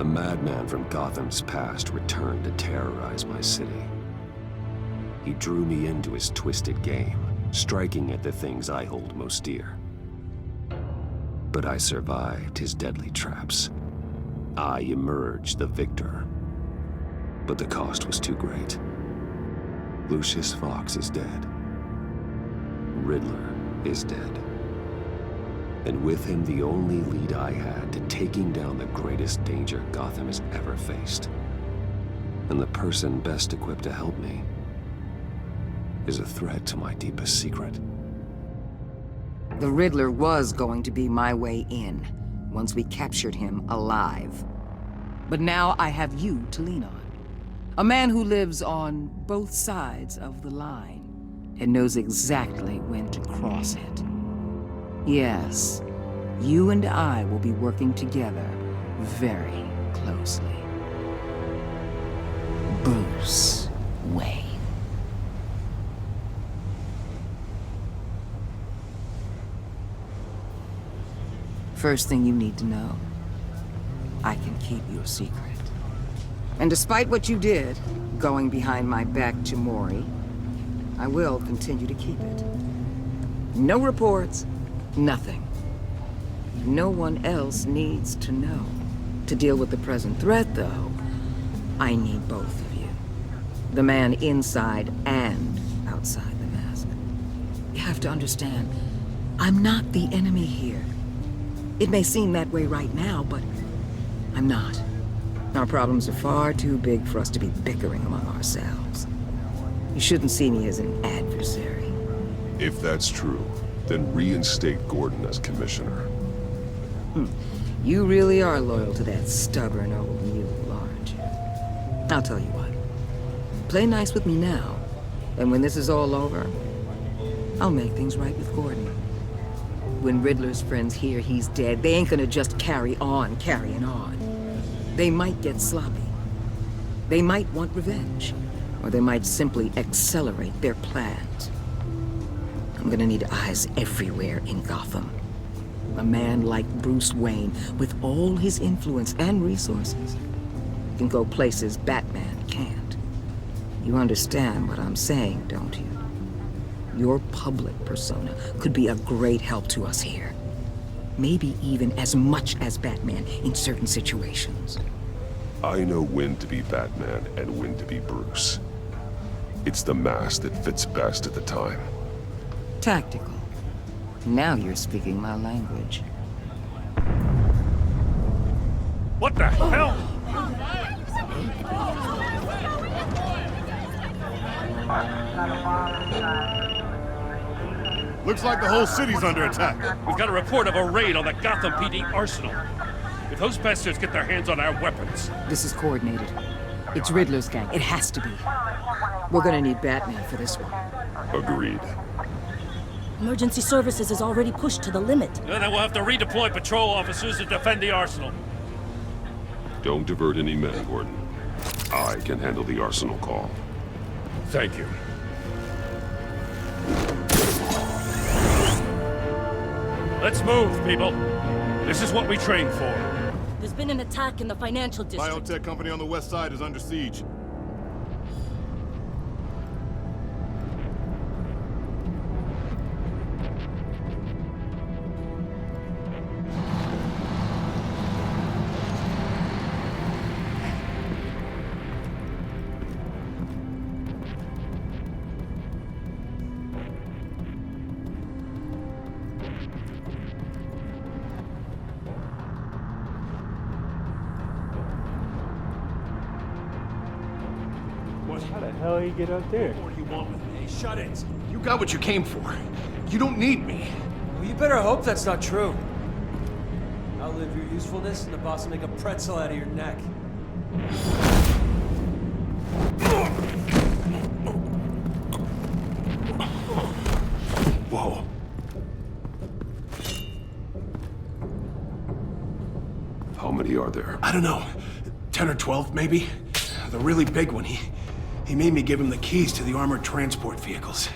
A madman from Gotham's past returned to terrorize my city. He drew me into his twisted game, striking at the things I hold most dear. But I survived his deadly traps. I emerged the victor. But the cost was too great. Lucius Fox is dead. Riddler is dead. And with him, the only lead I had to taking down the greatest danger Gotham has ever faced. And the person best equipped to help me is a threat to my deepest secret. The Riddler was going to be my way in, once we captured him alive. But now I have you to lean on. A man who lives on both sides of the line and knows exactly when to cross it. Yes, you and I will be working together very closely. Bruce Wayne. First thing you need to know, I can keep your secret. And despite what you did, going behind my back to Mori, I will continue to keep it. No reports, nothing. No one else needs to know. To deal with the present threat, though, I need both of you. The man inside and outside the mask. You have to understand, I'm not the enemy here. It may seem that way right now, but I'm not. Our problems are far too big for us to be bickering among ourselves. You shouldn't see me as an adversary. If that's true, then reinstate Gordon as commissioner. You really are loyal to that stubborn old mule, aren't you? I'll tell you what. Play nice with me now, and when this is all over, I'll make things right with Gordon. When Riddler's friends hear he's dead, they ain't gonna just carry on carrying on. They might get sloppy. They might want revenge. Or they might simply accelerate their plans. I'm gonna need eyes everywhere in Gotham. A man like Bruce Wayne, with all his influence and resources, can go places Batman can't. You understand what I'm saying, don't you? Your public persona could be a great help to us here. Maybe even as much as Batman in certain situations. I know when to be Batman and when to be Bruce. It's the mask that fits best at the time. Tactical. Now you're speaking my language. What the hell? Looks like the whole city's under attack. We've got a report of a raid on the Gotham PD arsenal. If those bastards get their hands on our weapons... This is coordinated. It's Riddler's gang. It has to be. We're gonna need Batman for this one. Agreed. Emergency services is already pushed to the limit. Then we'll have to redeploy patrol officers to defend the arsenal. Don't divert any men, Gordon. I can handle the arsenal call. Thank you. Let's move, people. This is what we trained for. There's been an attack in the financial district. Biotech company on the west side is under siege. How the hell you get up there? What do you want with me? Shut it! You got what you came for. You don't need me. Well, you better hope that's not true. Outlive your usefulness, and the boss will make a pretzel out of your neck. Whoa. How many are there? I don't know. 10 or 12, maybe? The really big one, he made me give him the keys to the armored transport vehicles.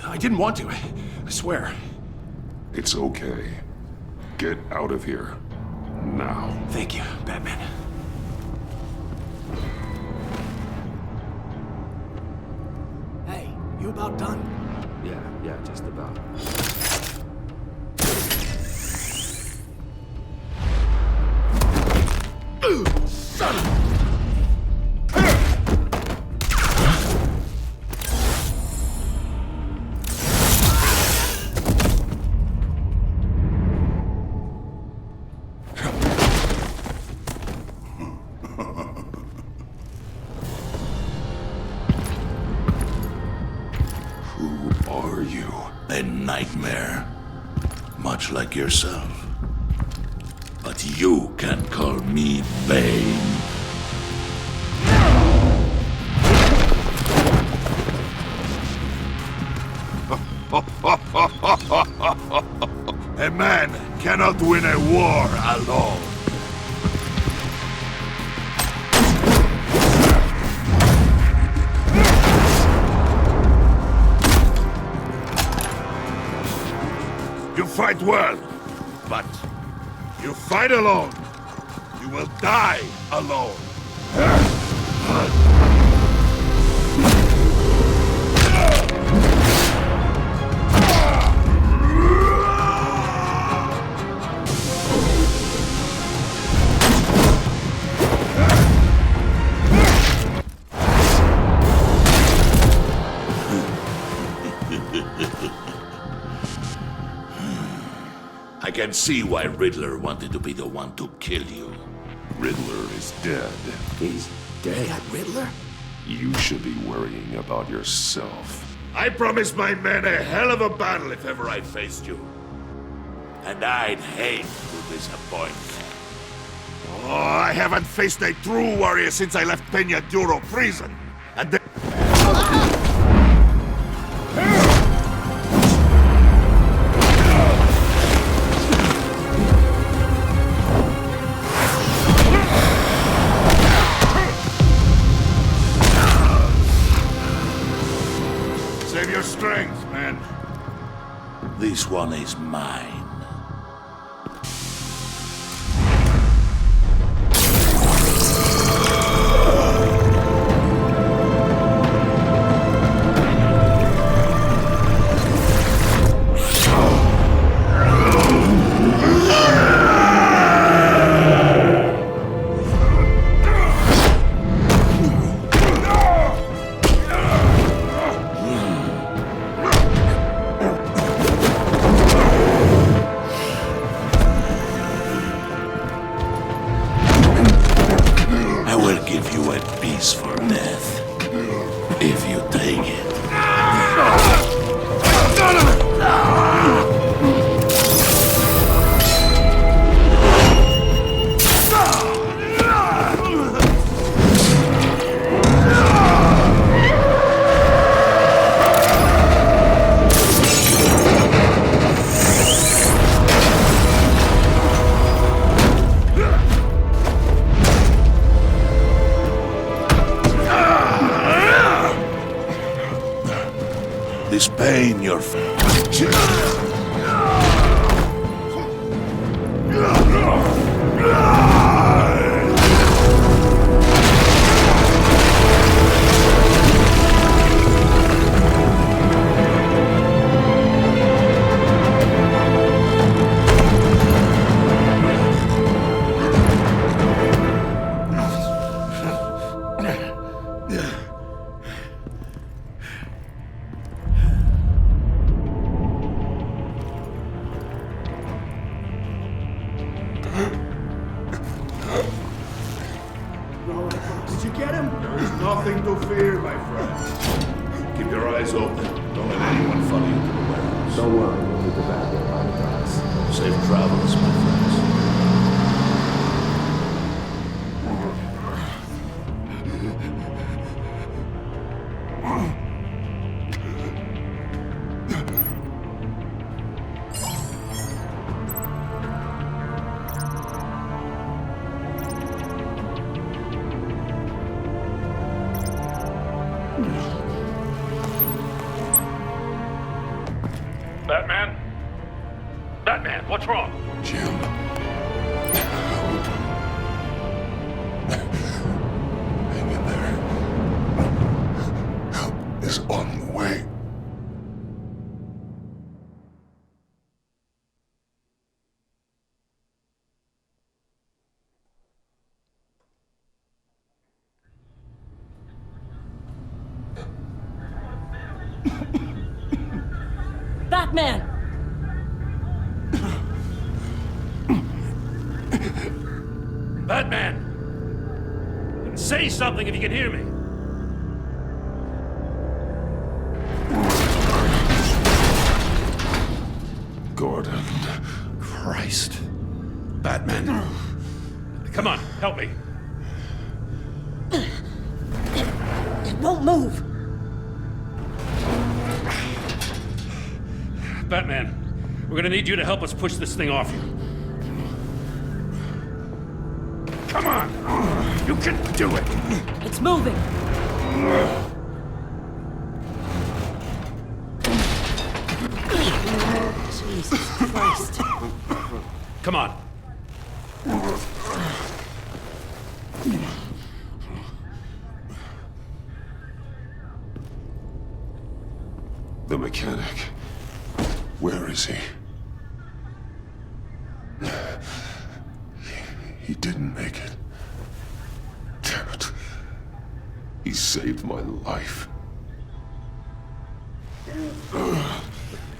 I didn't want to, I swear. It's okay. Get out of here. Now. Thank you, Batman. about done? Yeah, just about. Son of Are you? A nightmare. Much like yourself. But you can call me Bane. A man cannot win a war alone. You fight well, but you fight alone. You will die alone. I can see why Riddler wanted to be the one to kill you. Riddler is dead. He's dead. Riddler? You should be worrying about yourself. I promised my men a hell of a battle if ever I faced you. And I'd hate to disappoint. Oh, I haven't faced a true warrior since I left Peña Duro prison. And then... Save your strength, man. This one is mine. I will give you a piece for death, if you take it. This pain you're Did you get him? There's nothing to fear, my friend. Keep your eyes open. Don't let anyone follow you to the warehouse. Don't worry, we'll leave the back there by the docks. Safe travels, my friends. Batman? Batman, what's wrong? Jim. Hang in there. Help is on the way. Batman! Batman! Say something if you can hear me. Gordon. Christ. Batman. Come on, help me. It won't move! Batman, we're gonna need you to help us push this thing off you. Come on! You can do it! It's moving! Jesus Christ. Come on. The mechanic. Where is he? He didn't make it. Damn it. He saved my life.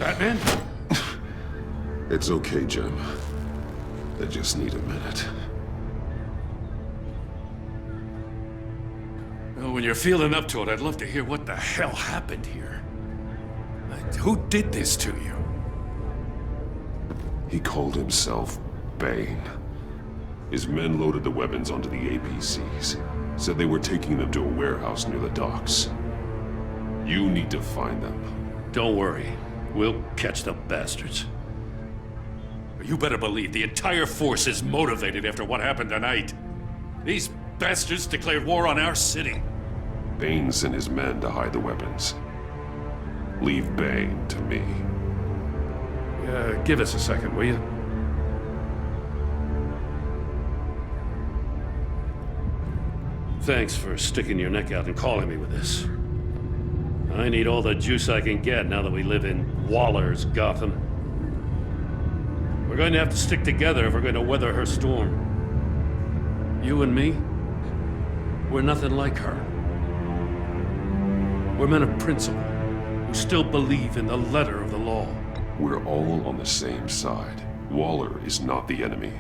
Batman? It's okay, Jim. I just need a minute. Well, when you're feeling up to it, I'd love to hear what the hell happened here. Who did this to you? He called himself Bane. His men loaded the weapons onto the APCs. Said they were taking them to a warehouse near the docks. You need to find them. Don't worry. We'll catch the bastards. You better believe the entire force is motivated after what happened tonight. These bastards declared war on our city. Bane sent his men to hide the weapons. Leave Bane to me. Give us a second, will you? Thanks for sticking your neck out and calling me with this. I need all the juice I can get now that we live in Waller's Gotham. We're going to have to stick together if we're going to weather her storm. You and me, we're nothing like her. We're men of principle, who still believe in the letter of the law. We're all on the same side. Waller is not the enemy.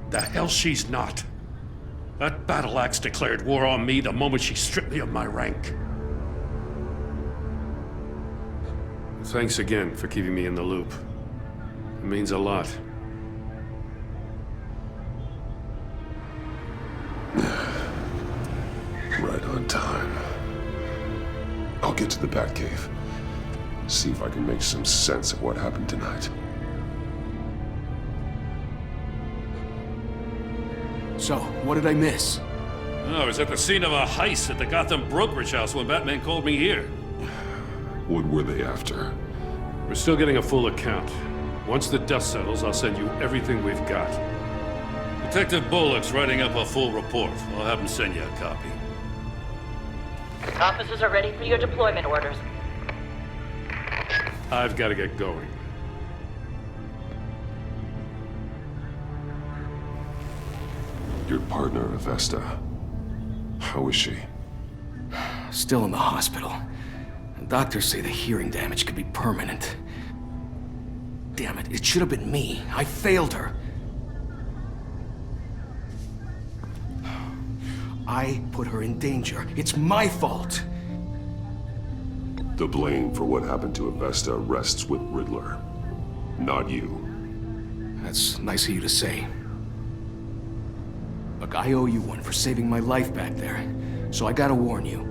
The hell she's not. That battle axe declared war on me the moment she stripped me of my rank. Thanks again for keeping me in the loop. It means a lot. Right on time. I'll get to the Batcave. See if I can make some sense of what happened tonight. So, what did I miss? I was at the scene of a heist at the Gotham brokerage house when Batman called me here. What were they after? We're still getting a full account. Once the dust settles, I'll send you everything we've got. Detective Bullock's writing up a full report. I'll have him send you a copy. Officers are ready for your deployment orders. I've got to get going. Your partner, Avesta. How is she? Still in the hospital. Doctors say the hearing damage could be permanent. Damn it, it should have been me. I failed her. I put her in danger. It's my fault. The blame for what happened to Avesta rests with Riddler, not you. That's nice of you to say. Look, I owe you one for saving my life back there. So I gotta warn you.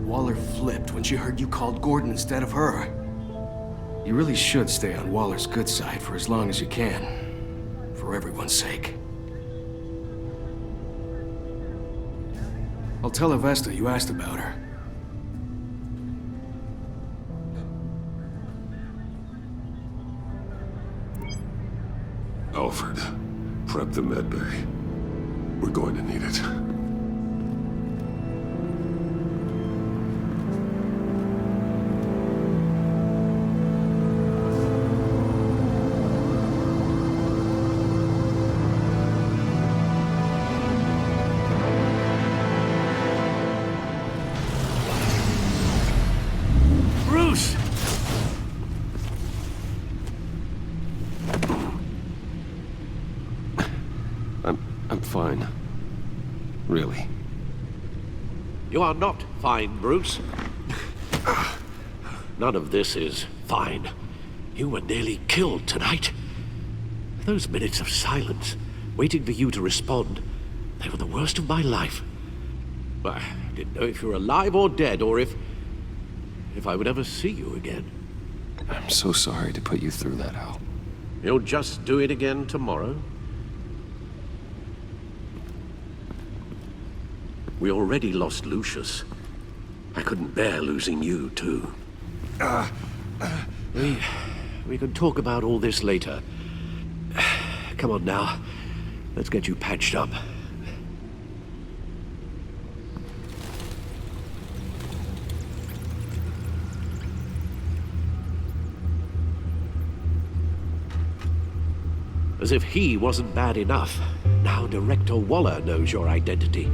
Waller flipped when she heard you called Gordon instead of her. You really should stay on Waller's good side for as long as you can. For everyone's sake. I'll tell Avesta you asked about her. Alfred, prep the medbay. We're going to need it. You are not fine, Bruce. None of this is fine. You were nearly killed tonight. Those minutes of silence, waiting for you to respond, they were the worst of my life. I didn't know if you were alive or dead, or if I would ever see you again. I'm so sorry to put you through that, Al. You'll just do it again tomorrow? We already lost Lucius. I couldn't bear losing you, too. We can talk about all this later. Come on now. Let's get you patched up. As if he wasn't bad enough, now Director Waller knows your identity.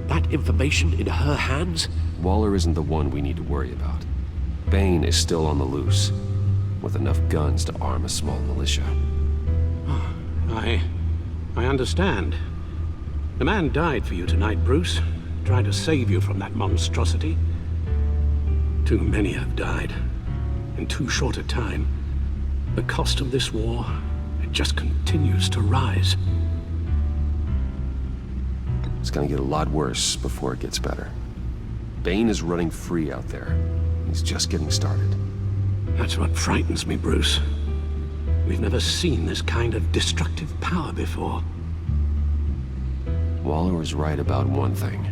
That information in her hands? Waller isn't the one we need to worry about. Bane is still on the loose, with enough guns to arm a small militia. I understand. The man died for you tonight, Bruce. Tried to save you from that monstrosity. Too many have died. In too short a time. The cost of this war, it just continues to rise. It's gonna get a lot worse before it gets better. Bane is running free out there. He's just getting started. That's what frightens me, Bruce. We've never seen this kind of destructive power before. Waller was right about one thing.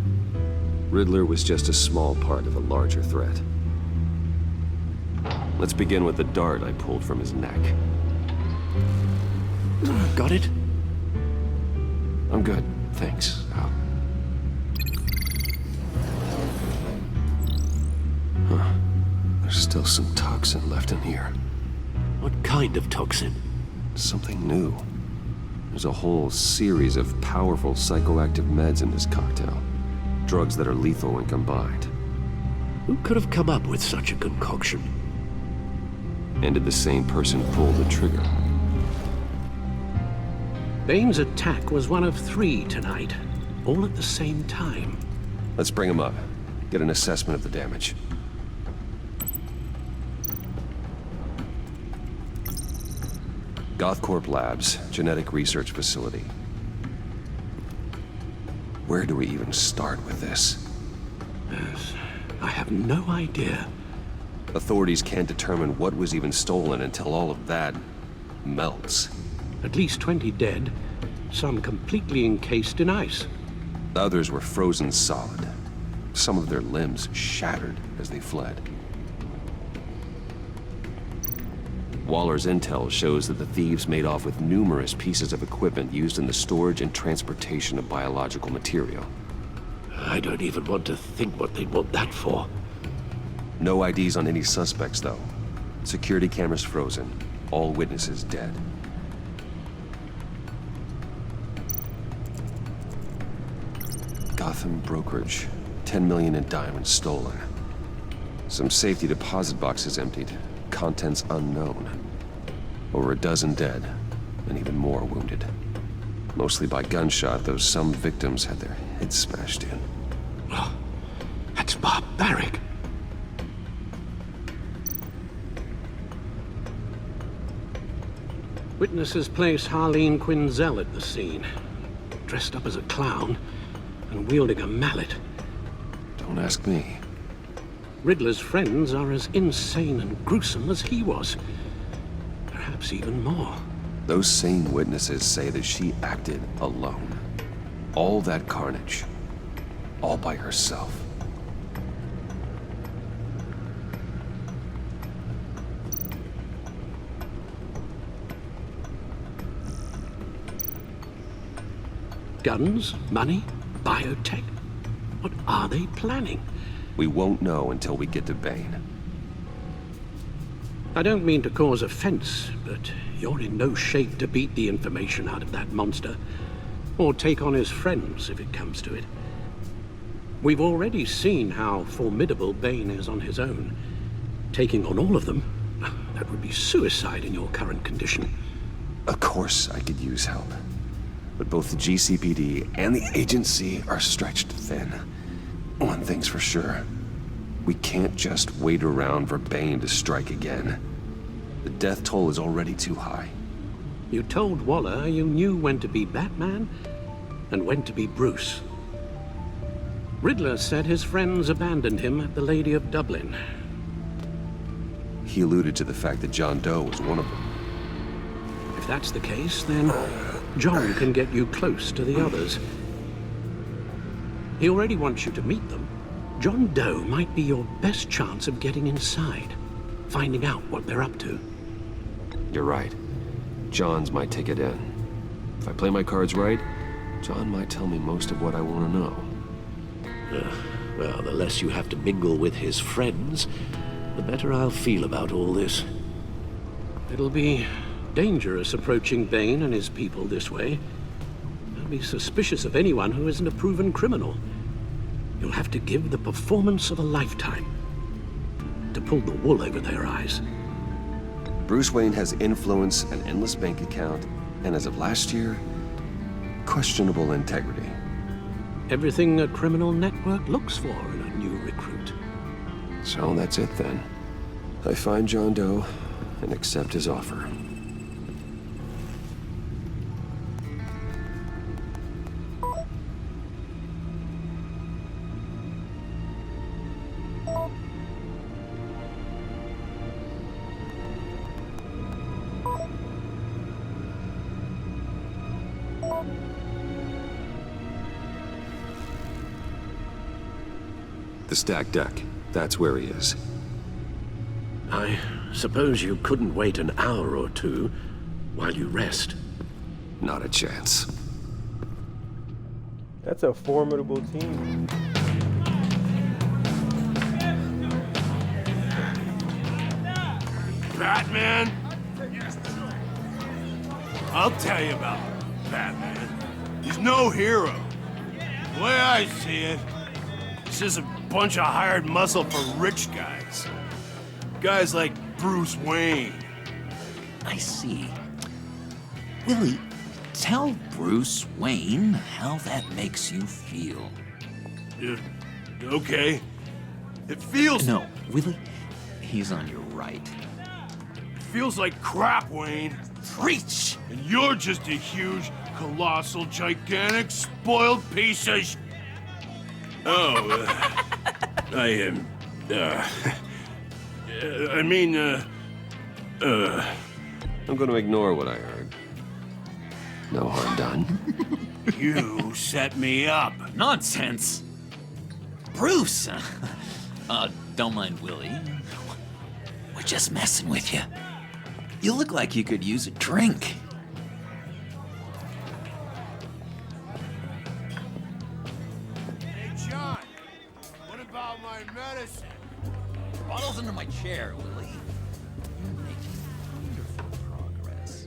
Riddler was just a small part of a larger threat. Let's begin with the dart I pulled from his neck. Got it? I'm good, thanks, Al. Huh. There's still some toxin left in here. What kind of toxin? Something new. There's a whole series of powerful psychoactive meds in this cocktail. Drugs that are lethal when combined. Who could have come up with such a concoction? And did the same person pull the trigger? Bane's attack was one of 3 tonight, all at the same time. Let's bring him up. Get an assessment of the damage. Gothcorp Labs, genetic research facility. Where do we even start with this? Yes, I have no idea. Authorities can't determine what was even stolen until all of that melts. At least 20 dead, some completely encased in ice. Others were frozen solid. Some of their limbs shattered as they fled. Waller's intel shows that the thieves made off with numerous pieces of equipment used in the storage and transportation of biological material. I don't even want to think what they'd want that for. No IDs on any suspects, though. Security cameras frozen. All witnesses dead. Gotham brokerage. 10 million in diamonds stolen. Some safety deposit boxes emptied. Contents unknown. Over a dozen dead, and even more wounded. Mostly by gunshot, though some victims had their heads smashed in. Oh, that's barbaric. Witnesses place Harleen Quinzel at the scene, dressed up as a clown and wielding a mallet. Don't ask me. Riddler's friends are as insane and gruesome as he was. Perhaps even more. Those same witnesses say that she acted alone. All that carnage. All by herself. Guns, money, biotech. What are they planning? We won't know until we get to Bane. I don't mean to cause offense, but you're in no shape to beat the information out of that monster, or take on his friends if it comes to it. We've already seen how formidable Bane is on his own. Taking on all of them, that would be suicide in your current condition. Of course I could use help. But both the GCPD and the agency are stretched thin. One thing's for sure. We can't just wait around for Bane to strike again. The death toll is already too high. You told Waller you knew when to be Batman and when to be Bruce. Riddler said his friends abandoned him at the Lady of Dublin. He alluded to the fact that John Doe was one of them. If that's the case, then John can get you close to the others. He already wants you to meet them. John Doe might be your best chance of getting inside, finding out what they're up to. You're right. John's my ticket in. If I play my cards right, John might tell me most of what I want to know. Well, the less you have to mingle with his friends, the better I'll feel about all this. It'll be dangerous approaching Bane and his people this way. They'll be suspicious of anyone who isn't a proven criminal. You'll have to give the performance of a lifetime to pull the wool over their eyes. Bruce Wayne has influence, an endless bank account, and as of last year, questionable integrity. Everything a criminal network looks for in a new recruit. So that's it then. I find John Doe and accept his offer. The stacked deck. That's where he is. I suppose you couldn't wait an hour or two while you rest. Not a chance. That's a formidable team. Batman? I'll tell you about Batman. He's no hero. The way I see it, he's just a bunch of hired muscle for rich guys. Guys like Bruce Wayne. I see. Willie, tell Bruce Wayne how that makes you feel. Okay. It feels... No, Willie, he's on your right. It feels like crap, Wayne. Preach! And you're just a huge, colossal, gigantic, spoiled piece of I am, I'm gonna ignore what I heard. No harm done. You set me up. Nonsense! Bruce! Don't mind Willie. We're just messing with you. You look like you could use a drink. Hey, John. What about my medicine? Bottle's under my chair, Willie. You're making wonderful progress.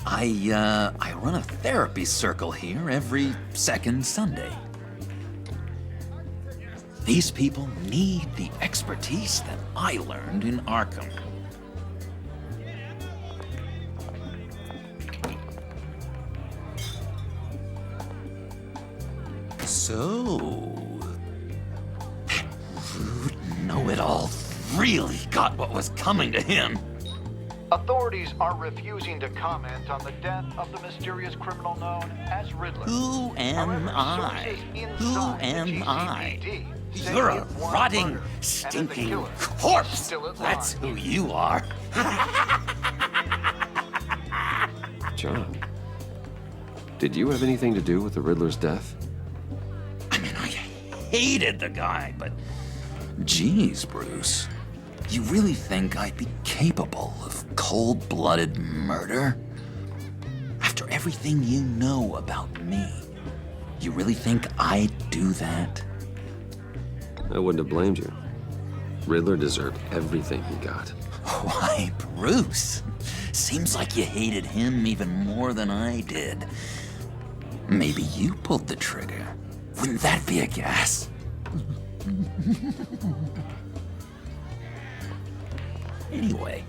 I run a therapy circle here every second Sunday. These people need the expertise that I learned in Arkham. So, that rude know-it-all really got what was coming to him. Authorities are refusing to comment on the death of the mysterious criminal known as Riddler. Who am I? Who am I? You're a rotting, stinking corpse. That's who you are. John, did you have anything to do with the Riddler's death? I mean, I hated the guy, but geez, Bruce. You really think I'd be capable of cold-blooded murder? After everything you know about me, you really think I'd do that? I wouldn't have blamed you. Riddler deserved everything he got. Why, Bruce? Seems like you hated him even more than I did. Maybe you pulled the trigger. Wouldn't that be a gas? Anyway,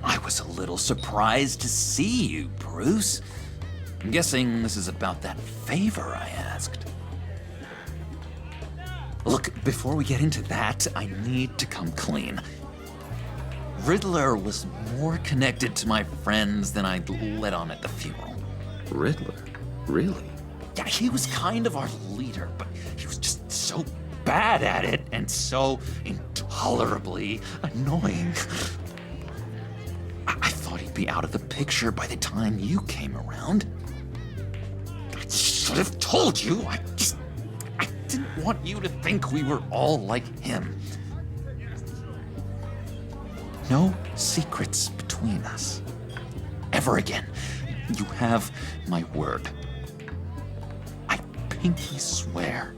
I was a little surprised to see you, Bruce. I'm guessing this is about that favor I asked. Look, before we get into that, I need to come clean. Riddler was more connected to my friends than I'd let on at the funeral. Riddler? Really? Yeah, he was kind of our leader, but he was just so bad at it and so intolerably annoying. I thought he'd be out of the picture by the time you came around. I should have told you. I didn't want you to think we were all like him. No secrets between us. Ever again. You have my word. I pinky swear.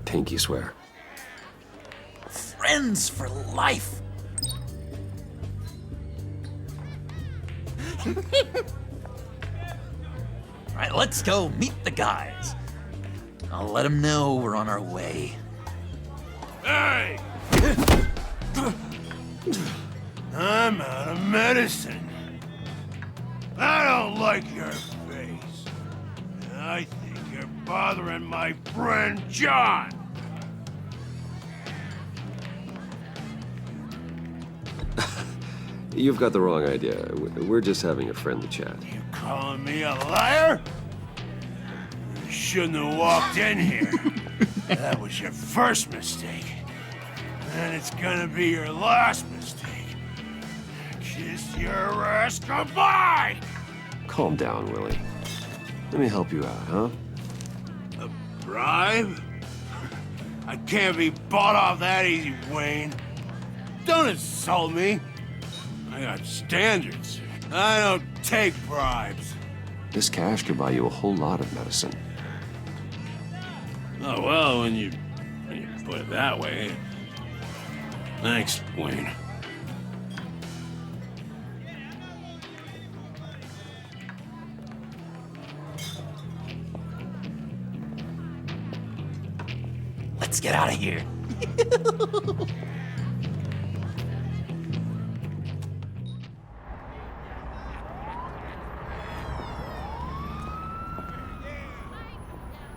Pinky swear. Friends for life. All right, let's go meet the guys. I'll let them know we're on our way. Hey! I'm out of medicine. I don't like your face. I think you're bothering my friend John. You've got the wrong idea. We're just having a friendly chat. You calling me a liar? You shouldn't have walked in here. That was your first mistake. And it's gonna be your last mistake. Kiss your ass goodbye! Calm down, Willie. Let me help you out, huh? A bribe? I can't be bought off that easy, Wayne. Don't insult me. I got standards. I don't take bribes. This cash could buy you a whole lot of medicine. Oh, well, when you put it that way. Thanks, Wayne. Let's get out of here.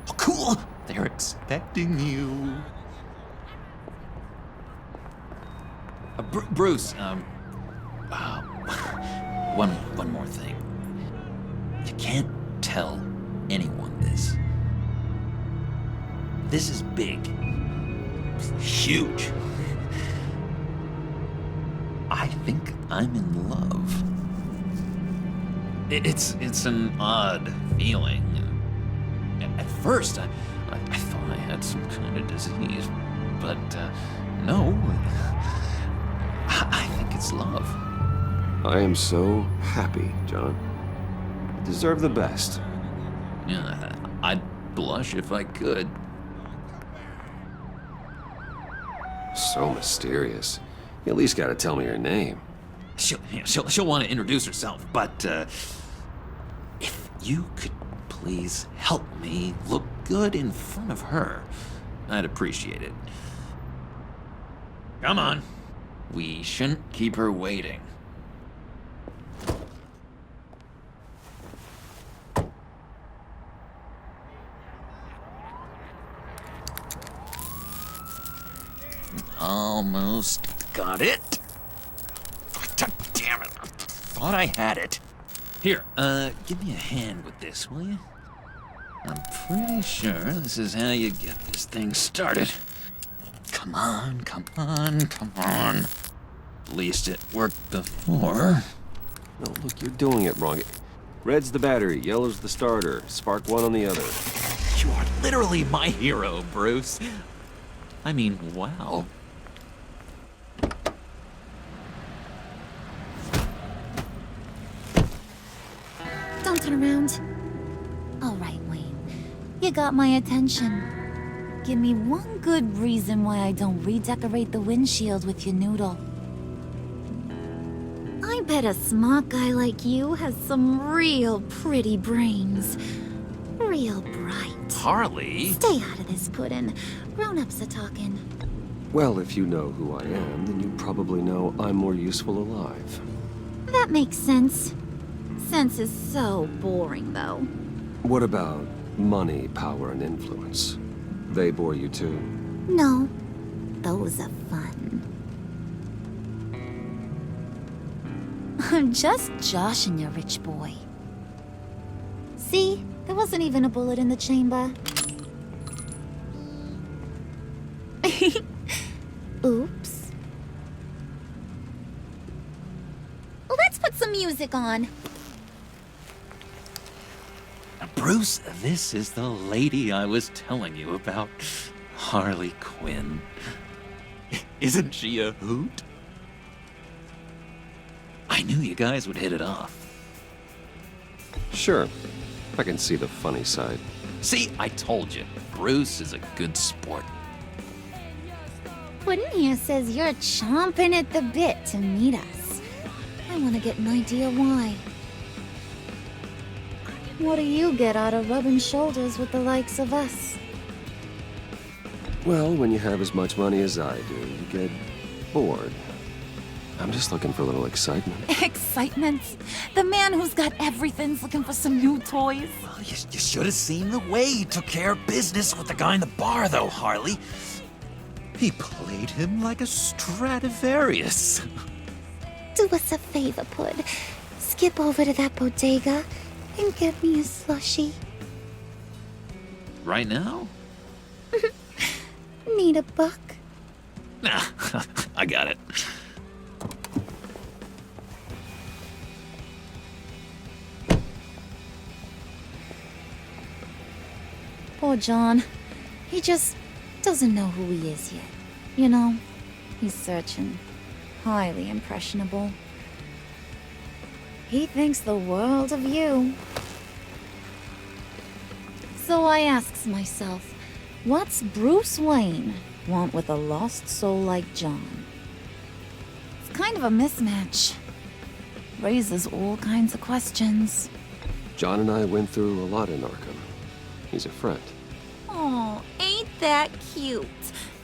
Oh, cool. They're expecting you. Bruce, one more thing. You can't tell anyone this. This is big. Huge. I think I'm in love. It's an odd feeling. At first, I thought I had some kind of disease, but no. I think it's love. I am so happy, John. You deserve the best. Yeah, I'd blush if I could. So mysterious. You at least gotta tell me her name. She'll want to introduce herself, but if you could please help me look good in front of her, I'd appreciate it. Come on. We shouldn't keep her waiting. Almost got it. Damn it. I thought I had it. Here, give me a hand with this, will you? I'm pretty sure this is how you get this thing started. Come on, come on, come on. At least it worked before. No, look, you're doing it wrong. Red's the battery, yellow's the starter. Spark one on the other. You are literally my hero, Bruce. I mean, wow. Don't turn around. All right, Wayne. You got my attention. Give me one good reason why I don't redecorate the windshield with your noodle. I bet a smart guy like you has some real pretty brains. Real bright. Harley? Stay out of this, Puddin'. Grown-ups are talking. Well, if you know who I am, then you probably know I'm more useful alive. That makes sense. Sense is so boring, though. What about money, power, and influence? They bore you too? No, those are fun. I'm just joshing you, rich boy. See? There wasn't even a bullet in the chamber. Oops. Let's put some music on. Bruce, this is the lady I was telling you about. Harley Quinn. Isn't she a hoot? I knew you guys would hit it off. Sure. I can see the funny side. See, I told you. Bruce is a good sport. Puddin' here says you're chomping at the bit to meet us. I want to get an idea why. What do you get out of rubbing shoulders with the likes of us? Well, when you have as much money as I do, you get bored. I'm just looking for a little excitement. Excitement? The man who's got everything's looking for some new toys? Well, you should have seen the way he took care of business with the guy in the bar, though, Harley. He played him like a Stradivarius. Do us a favor, Pud. Skip over to that bodega and get me a slushie. Right now? Need a buck? Nah, I got it. Poor John. He just doesn't know who he is yet. You know, he's searching. Highly impressionable. He thinks the world of you. So I asks myself, what's Bruce Wayne want with a lost soul like John? It's kind of a mismatch. Raises all kinds of questions. John and I went through a lot in Arkham. He's a friend. Oh, ain't that cute?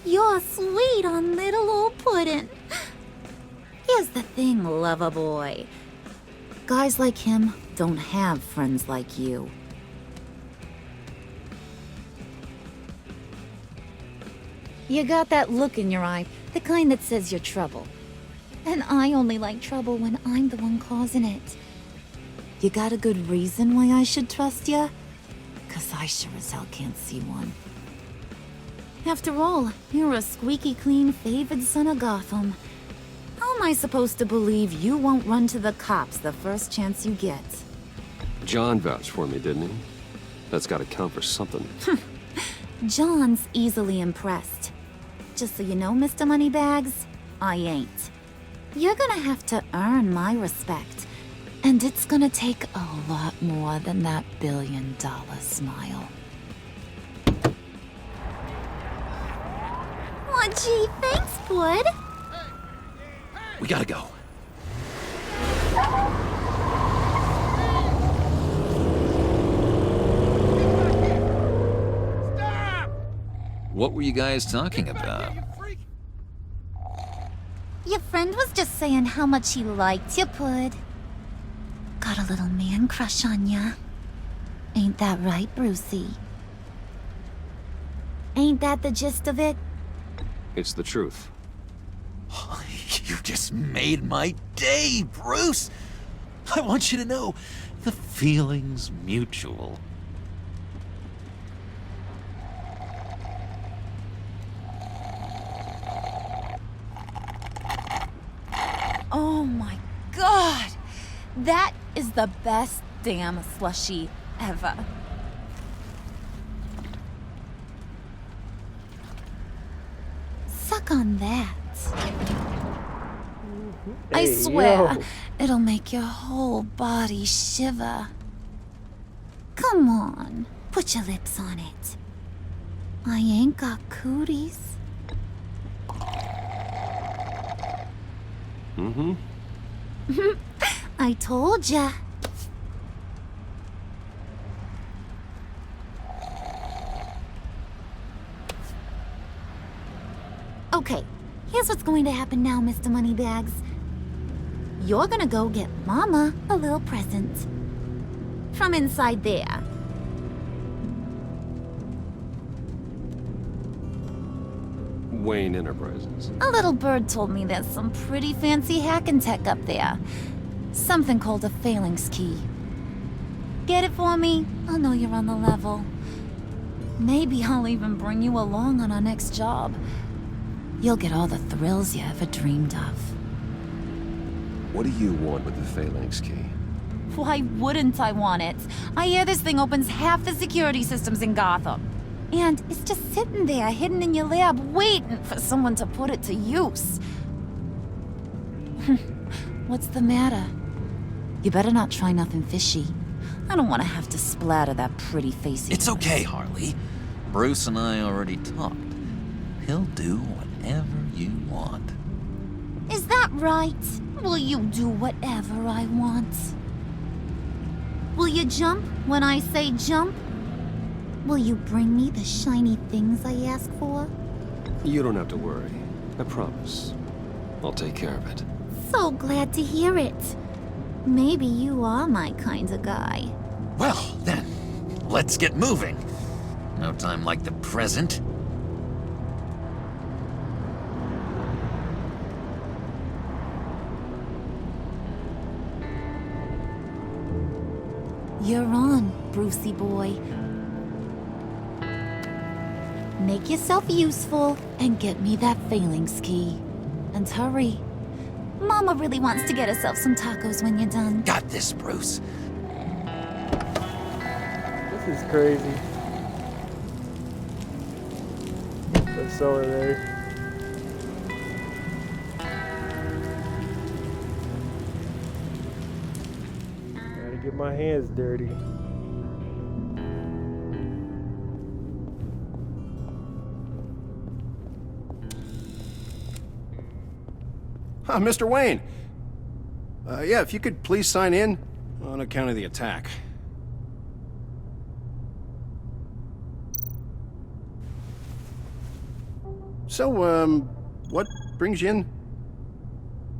You're sweet on little old Puddin'. Here's the thing, lover boy. Guys like him don't have friends like you. You got that look in your eye, the kind that says you're trouble. And I only like trouble when I'm the one causing it. You got a good reason why I should trust you? 'Cause I sure as hell can't see one. After all, you're a squeaky clean favored son of Gotham. How am I supposed to believe you won't run to the cops the first chance you get? John vouched for me, didn't he? That's gotta count for something. John's easily impressed. Just so you know, Mr. Moneybags, I ain't. You're gonna have to earn my respect. And it's gonna take a lot more than that billion-dollar smile. Aw, gee, thanks, Bud. We gotta go. What were you guys talking about? Your friend was just saying how much he liked you, Pud. Got a little man crush on ya. Ain't that right, Brucey? Ain't that the gist of it? It's the truth. You just made my day, Bruce! I want you to know, the feeling's mutual. Oh my god! That is the best damn slushie ever. Suck on that. I Hey, swear, yo. it'll make your whole body shiver. Come on, put your lips on it. I ain't got cooties. Mm-hmm. I told ya. Okay, Here's what's going to happen now, Mr. Moneybags. You're gonna go get Mama a little present. From inside there. Wayne Enterprises. A little bird told me there's some pretty fancy hacking tech up there. Something called a phalanx key. Get it for me? I'll know you're on the level. Maybe I'll even bring you along on our next job. You'll get all the thrills you ever dreamed of. What do you want with the phalanx key? Why wouldn't I want it? I hear this thing opens half the security systems in Gotham. And it's just sitting there, hidden in your lab, waiting for someone to put it to use. What's the matter? You better not try nothing fishy. I don't want to have to splatter that pretty face of It's yours. okay, Harley. Bruce and I already talked. He'll do whatever you want. Is that right? Will you do whatever I want? Will you jump when I say jump? Will you bring me the shiny things I ask for? You don't have to worry. I promise. I'll take care of it. So glad to hear it. Maybe you are my kind of guy. Well, then, let's get moving. No time like the present. You're on, Brucey boy. Make yourself useful and get me that phalanx key. And hurry. Mama really wants to get herself some tacos when you're done. Got this, Bruce. This is crazy. Let's sell it there. Gotta get my hands dirty. Mr. Wayne. Yeah, if you could please sign in on account of the attack. So, what brings you in?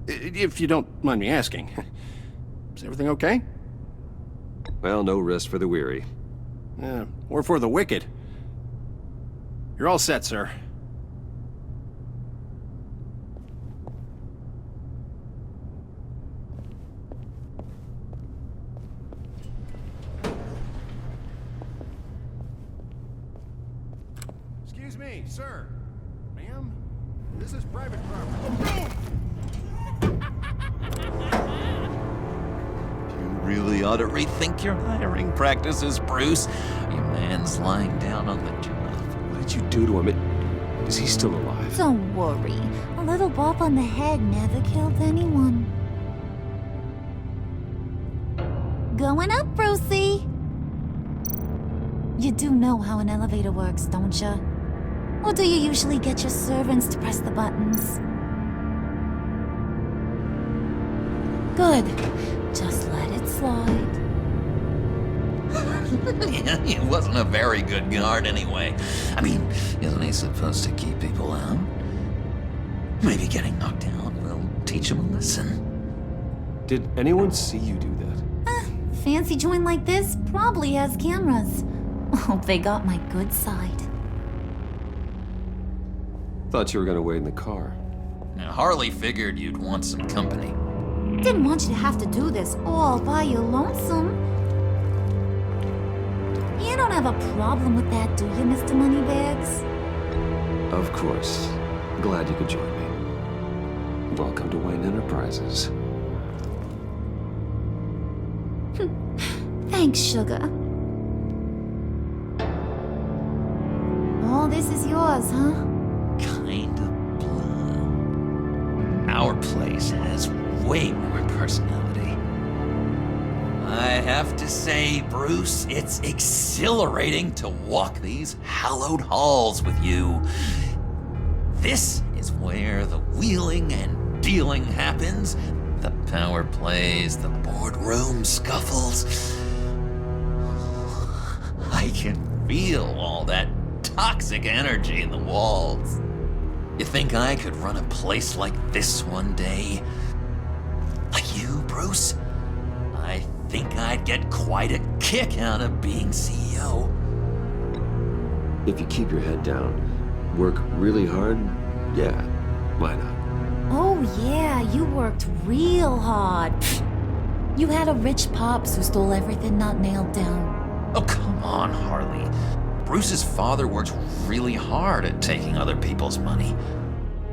If you don't mind me asking. Is everything okay? Well, no rest for the weary. Or for the wicked. You're all set, sir. Excuse me, sir. Ma'am? This is private property. You really ought to rethink your hiring practices, Bruce. Your man's lying down on the job. What did you do to him? Is he still alive? Don't worry. A little bump on the head never killed anyone. Going up, Brucey. You do know how an elevator works, don't you? Or do you usually get your servants to press the buttons? Good. Just let it slide. Yeah, he wasn't a very good guard anyway. I mean, isn't he supposed to keep people out? Maybe getting knocked down will teach him a lesson. Did anyone see you do that? Fancy joint like this probably has cameras. Hope they got my good side. Thought you were gonna wait in the car. Now, Harley figured you'd want some company. Didn't want you to have to do this all by your lonesome. You don't have a problem with that, do you, Mr. Moneybags? Of course. Glad you could join me. Welcome to Wayne Enterprises. Thanks, sugar. All this is yours, huh? Kind of blue. Our place has way more personality. I have to say, Bruce, it's exhilarating to walk these hallowed halls with you. This is where the wheeling and dealing happens, the power plays, the boardroom scuffles. I can feel all that toxic energy in the walls. You think I could run a place like this one day? Like you, Bruce? I think I'd get quite a kick out of being CEO. If you keep your head down, work really hard, yeah, why not? Oh yeah, you worked real hard. You had a rich pops who stole everything not nailed down. Oh, come on, Harley. Bruce's father worked really hard at taking other people's money.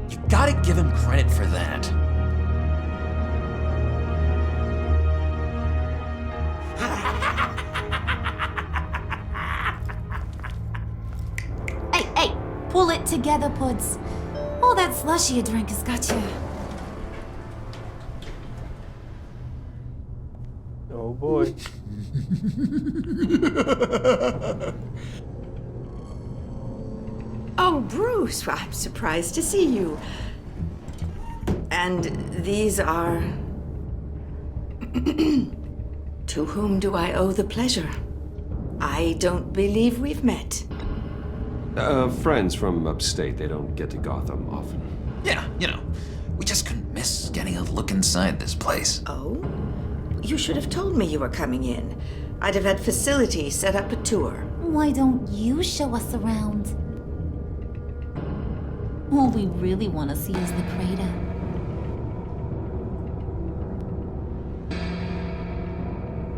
You gotta give him credit for that. Hey, pull it together, Puds. All that slushy you drank has got you. Oh boy. Oh, Bruce, I'm surprised to see you. And these are... To whom do I owe the pleasure? I don't believe we've met. Friends from upstate. They don't get to Gotham often. Yeah, you know, we just couldn't miss getting a look inside this place. Oh? You should have told me you were coming in. I'd have had facilities set up a tour. Why don't you show us around? All we really want to see is the crater.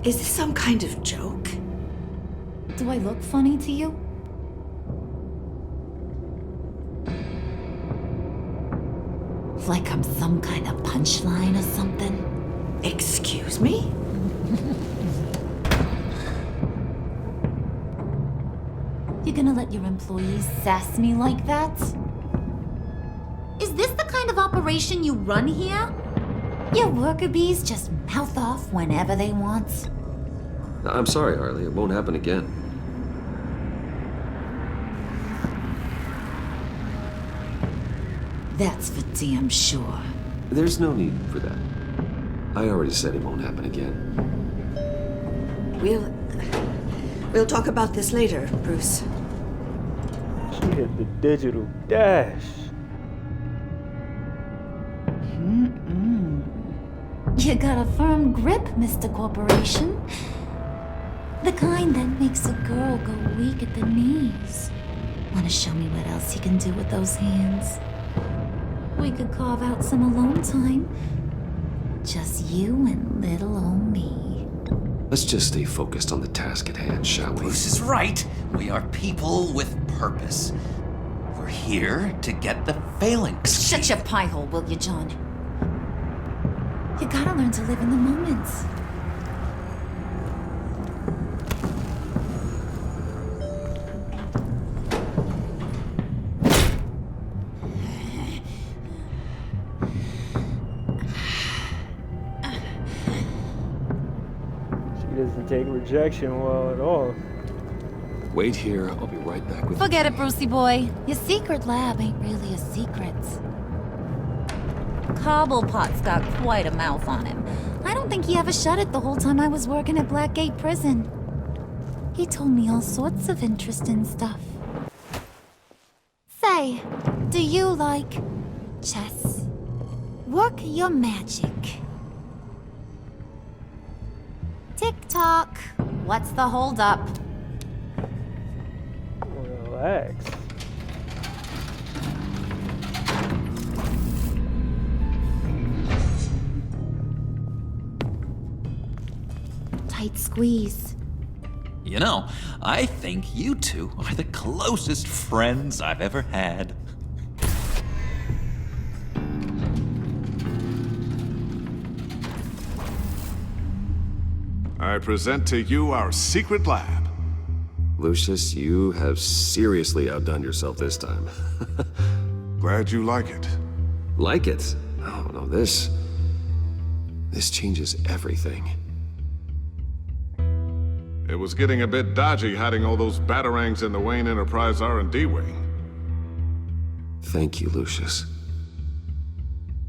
Is this some kind of joke? Do I look funny to you? Like I'm some kind of punchline or something? Excuse me? You gonna let your employees sass me like that? Is this the kind of operation you run here? Your worker bees just mouth off whenever they want. I'm sorry, Harley. It won't happen again. That's for damn sure. There's no need for that. I already said it won't happen again. We'll talk about this later, Bruce. She hit the digital dash. You got a firm grip, Mr. Corporation. The kind that makes a girl go weak at the knees. Wanna show me what else you can do with those hands? We could carve out some alone time. Just you and little old me. Let's just stay focused on the task at hand, shall we? Bruce is right. We are people with purpose. We're here to get the phalanx. Shut your pie hole, will you, John? You gotta learn to live in the moment. She doesn't take rejection well at all. Wait here. I'll be right back with Forget it, Brucey boy. Your secret lab ain't really a secret. Cobblepot's got quite a mouth on him. I don't think he ever shut it the whole time I was working at Blackgate Prison. He told me all sorts of interesting stuff. Say, do you like chess? Work your magic. Tick-tock. What's the holdup? Relax. Tight squeeze. You know, I think you two are the closest friends I've ever had. I present to you our secret lab. Lucius, you have seriously outdone yourself this time. Glad you like it. Like it? Oh, no, this changes everything. It was getting a bit dodgy hiding all those batarangs in the Wayne Enterprise R&D wing. Thank you, Lucius.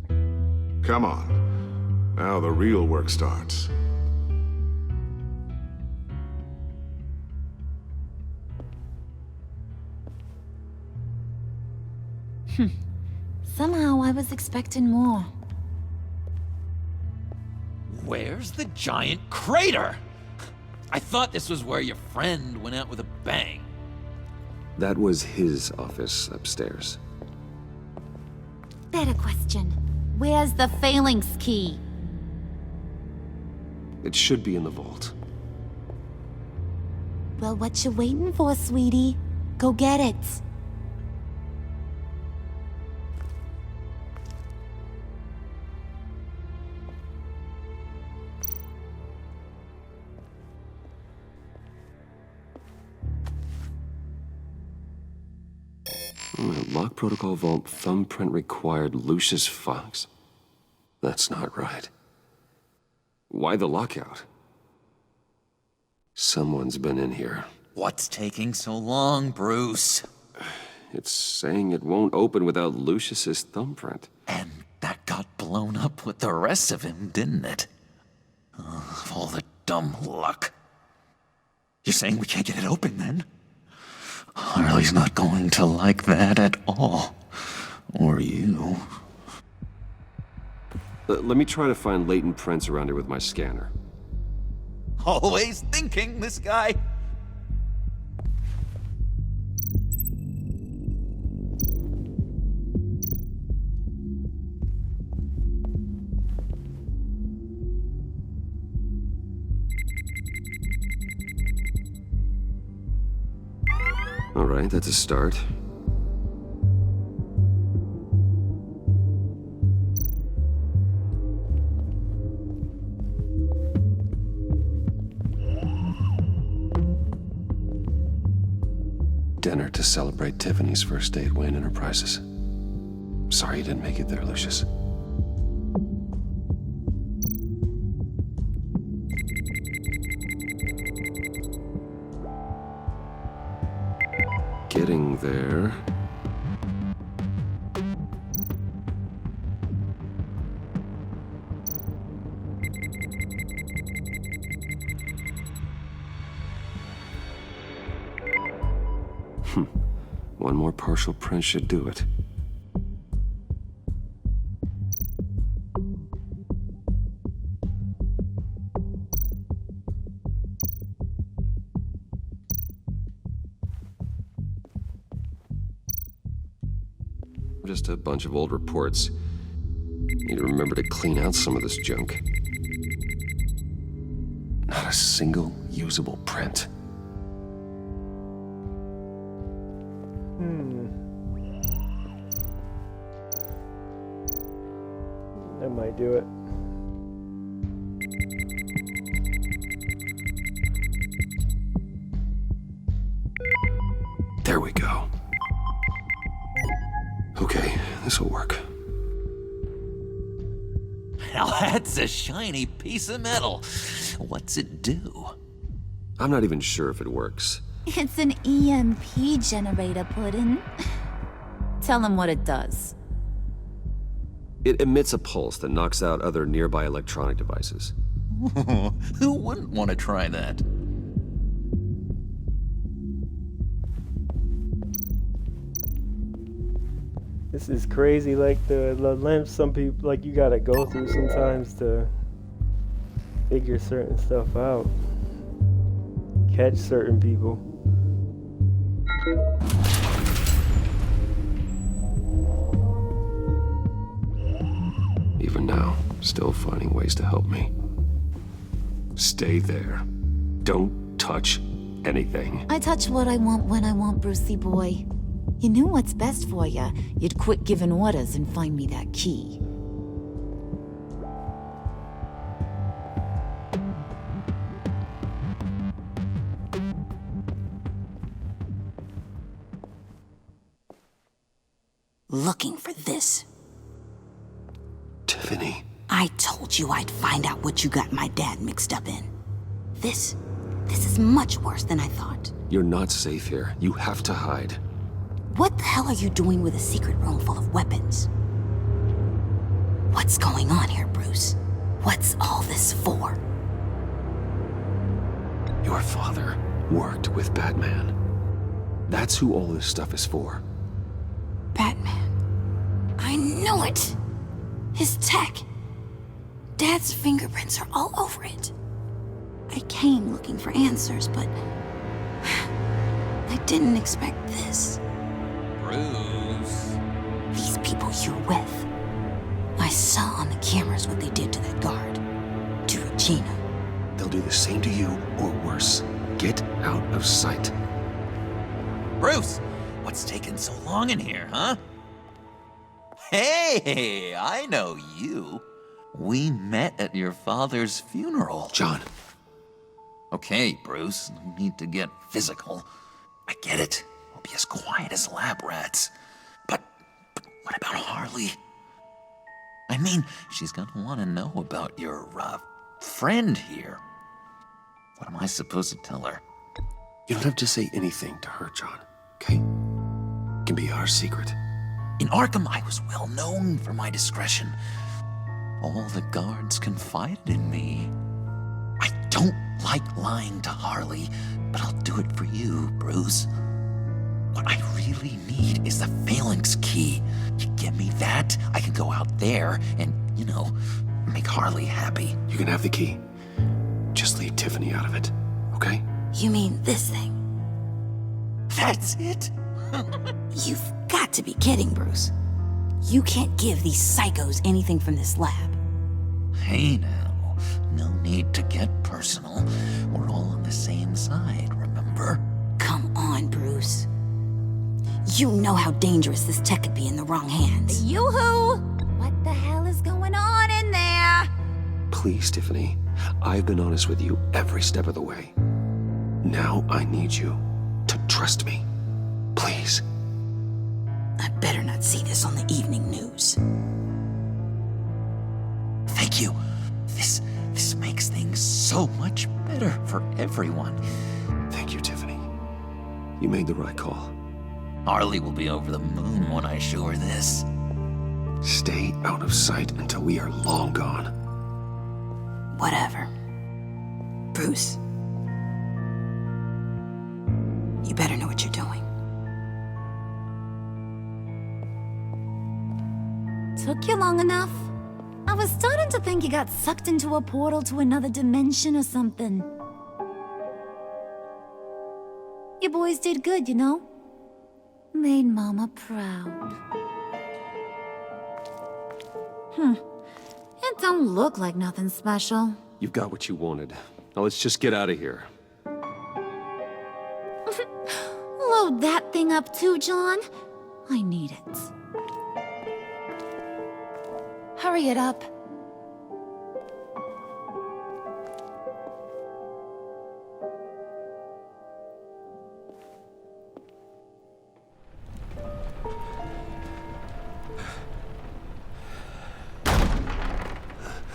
Come on. Now the real work starts. Somehow I was expecting more. Where's the giant crater? I thought this was where your friend went out with a bang. That was his office upstairs. Better question. Where's the phalanx key? It should be in the vault. Well, what you waiting for, sweetie? Go get it. Lock protocol vault thumbprint required Lucius Fox. That's not right. Why the lockout? Someone's been in here. What's taking so long, Bruce? It's saying it won't open without Lucius's thumbprint. And that got blown up with the rest of him, didn't it? Oh, all the dumb luck. You're saying we can't get it open, then? Harley's not going to like that at all. Or you. Let me try to find latent prints around here with my scanner. Always thinking, this guy. All right, that's a start. Dinner to celebrate Tiffany's first day at Wayne Enterprises. Sorry you didn't make it there, Lucius. Getting there. One more partial print should do it. Just a bunch of old reports. Need to remember to clean out some of this junk. Not a single usable print. That might do it. There we go. Okay, this'll work. Now that's a shiny piece of metal. What's it do? I'm not even sure if it works. It's an EMP generator, Puddin'. Tell him what it does. It emits a pulse that knocks out other nearby electronic devices. Who wouldn't want to try that? This is crazy, like the lengths some people, like you gotta go through sometimes to figure certain stuff out. Catch certain people. Even now, still finding ways to help me. Stay there. Don't touch anything. I touch what I want when I want, Brucey boy. You knew what's best for you. You'd quit giving orders and find me that key. Looking for this. Tiffany. I told you I'd find out what you got my dad mixed up in. This is much worse than I thought. You're not safe here. You have to hide. What the hell are you doing with a secret room full of weapons? What's going on here, Bruce? What's all this for? Your father worked with Batman. That's who all this stuff is for. Batman. I knew it! His tech. Dad's fingerprints are all over it. I came looking for answers, but I didn't expect this. Bruce. These people you're with. I saw on the cameras what they did to that guard. To Regina. They'll do the same to you, or worse. Get out of sight. Bruce, what's taking so long in here, huh? Hey, I know you. We met at your father's funeral. John. Okay, Bruce, no need to get physical. I get it. We'll be as quiet as lab rats. But what about Harley? I mean, she's gonna want to know about your, friend here. What am I supposed to tell her? You don't have to say anything to her, John, okay? It can be our secret. In Arkham, I was well known for my discretion. All the guards confided in me. I don't like lying to Harley, but I'll do it for you, Bruce. What I really need is the Phalanx key. You give me that, I can go out there and, make Harley happy. You can have the key. Just leave Tiffany out of it, okay? You mean this thing? That's it? You've got to be kidding, Bruce. You can't give these psychos anything from this lab. Hey now, no need to get personal. We're all on the same side, remember? Come on, Bruce. You know how dangerous this tech could be in the wrong hands. Yoo-hoo! What the hell is going on in there? Please, Tiffany. I've been honest with you every step of the way. Now I need you to trust me. Please. I better not see this on the evening news. Thank you. This makes things so much better for everyone. Thank you, Tiffany. You made the right call. Harley will be over the moon when I show her this. Stay out of sight until we are long gone. Whatever. Bruce. You better know what you're doing. Took you long enough? I was starting to think you got sucked into a portal to another dimension or something. You boys did good, Made Mama proud. It don't look like nothing special. You've got what you wanted. Now let's just get out of here. Load that thing up too, John. I need it. Hurry it up.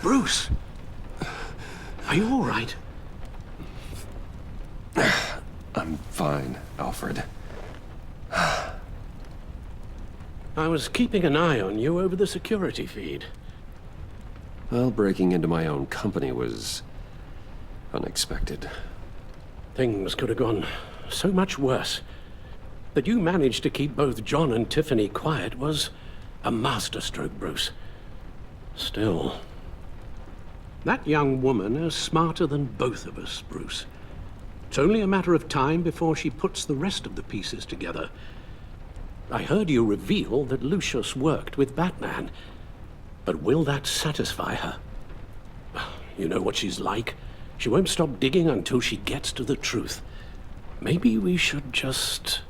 Bruce! Are you all right? I'm fine, Alfred. I was keeping an eye on you over the security feed. Well, breaking into my own company was unexpected. Things could have gone so much worse. That you managed to keep both John and Tiffany quiet was a masterstroke, Bruce. Still, that young woman is smarter than both of us, Bruce. It's only a matter of time before she puts the rest of the pieces together. I heard you reveal that Lucius worked with Batman. But will that satisfy her? You know what she's like. She won't stop digging until she gets to the truth. Maybe we should just